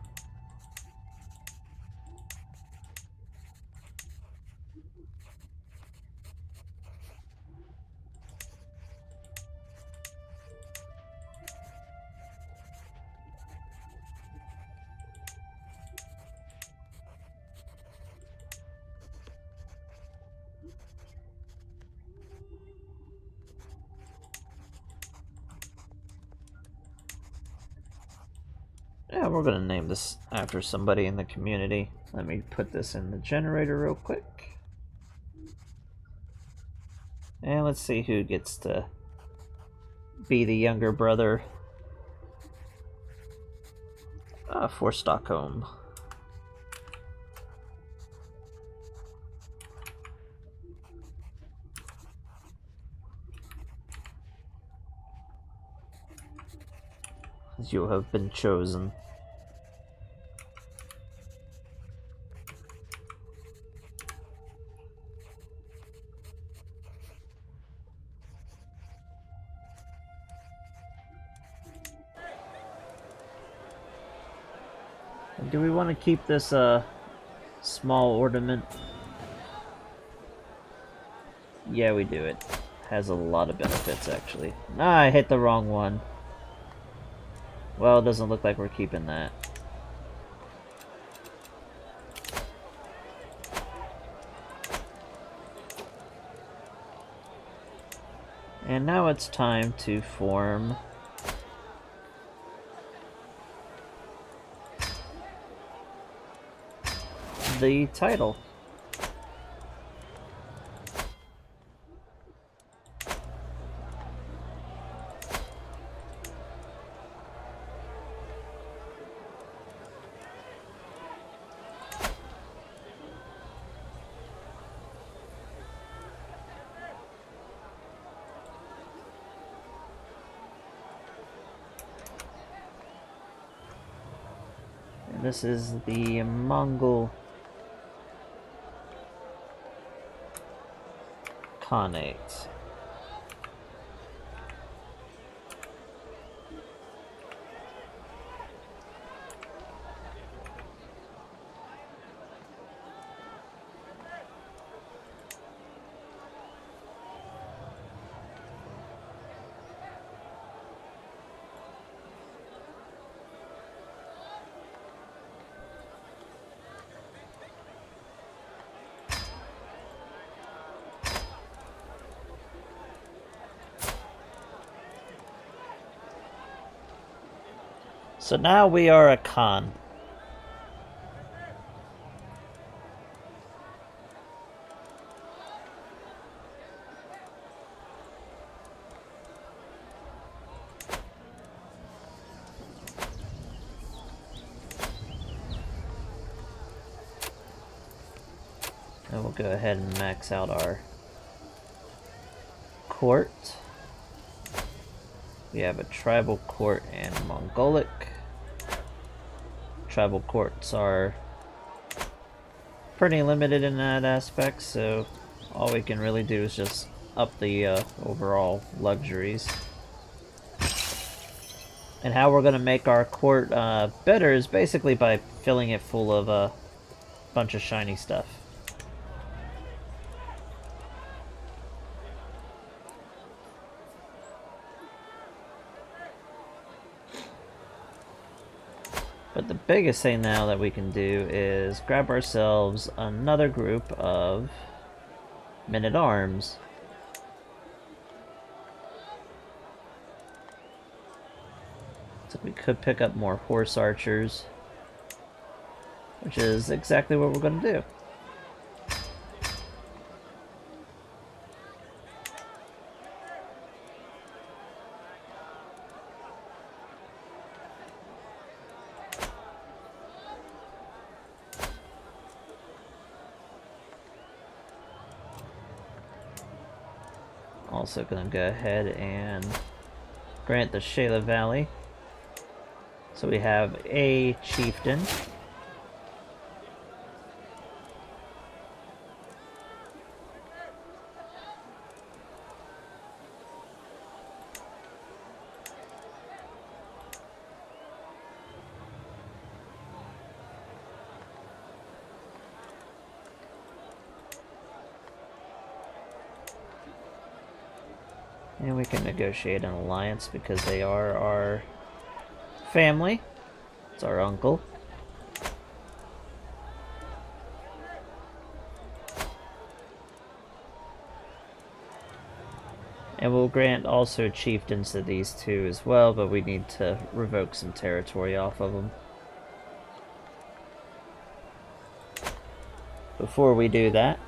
Yeah, we're gonna name this after somebody in the community. Let me put this in the generator real quick. And let's see who gets to be the younger brother for Stockholm. You have been chosen. Do we want to keep this small ornament? Yeah, we do. It has a lot of benefits, actually. Ah, I hit the wrong one. Well, it doesn't look like we're keeping that. And now it's time to form the title. And this is the Mongol khanate. So now we are a Khan. And we'll go ahead and max out our court. We have a tribal court and Mongolic. Tribal courts are pretty limited in that aspect, so all we can really do is just up the overall luxuries. And how we're going to make our court better is basically by filling it full of a bunch of shiny stuff. But the biggest thing now that we can do is grab ourselves another group of men-at-arms. So we could pick up more horse archers, which is exactly what we're going to do. Also going to go ahead and grant the Shayla Valley. So we have a chieftain. And we can negotiate an alliance because they are our family. It's our uncle. And we'll grant also chieftains to these two as well, but we need to revoke some territory off of them. Before we do that,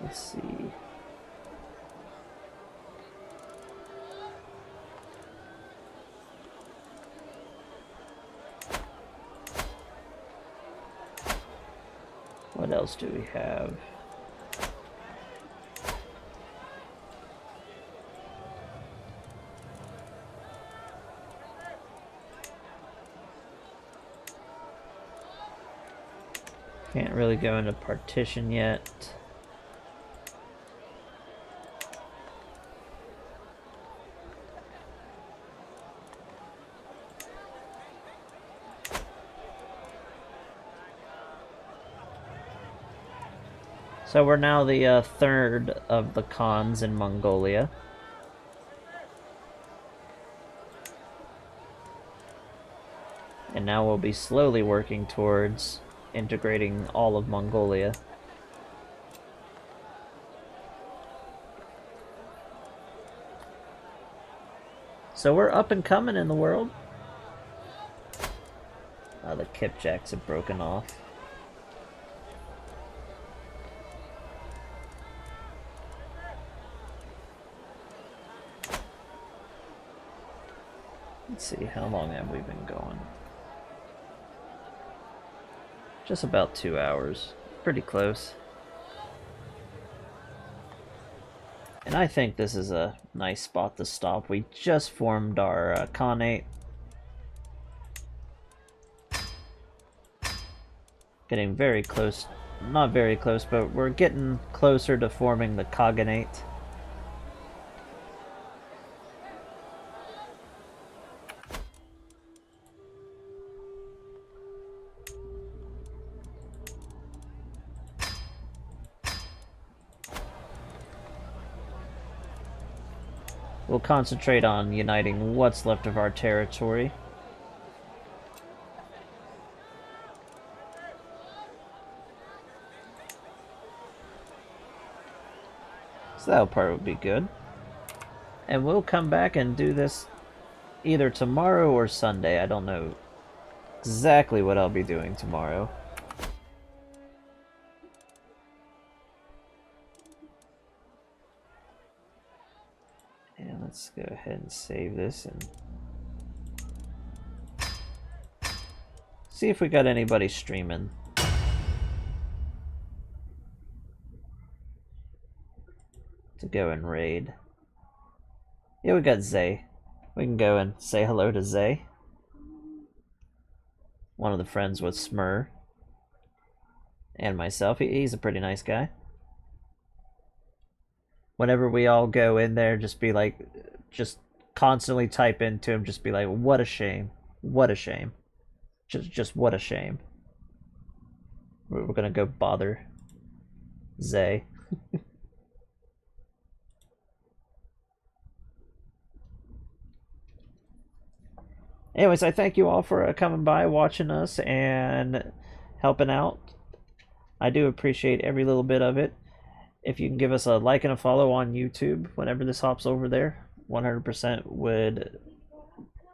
let's see. What else do we have? Can't really go into partition yet. So we're now the third of the khans in Mongolia. And now we'll be slowly working towards integrating all of Mongolia. So we're up and coming in the world. The kipjacks have broken off. Let's see, how long have we been going? Just about 2 hours. Pretty close. And I think this is a nice spot to stop. We just formed our khanate. Getting very close. Not very close, but we're getting closer to forming the khaganate. We'll concentrate on uniting what's left of our territory. So that part would be good. And we'll come back and do this either tomorrow or Sunday. I don't know exactly what I'll be doing tomorrow. And let's go ahead and save this and see if we got anybody streaming. To go and raid. Yeah, we got Zay. We can go and say hello to Zay. One of the friends with Smur. And myself. He's a pretty nice guy. Whenever we all go in there, just be like, just constantly type into him, just be like, what a shame. What a shame. Just what a shame. We're gonna go bother Zay. Anyways, I thank you all for coming by, watching us, and helping out. I do appreciate every little bit of it. If you can give us a like and a follow on YouTube whenever this hops over there, 100% would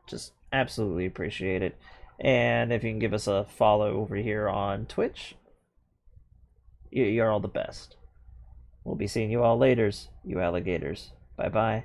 just absolutely appreciate it. And if you can give us a follow over here on Twitch, you're all the best. We'll be seeing you all laters, you alligators. Bye-bye.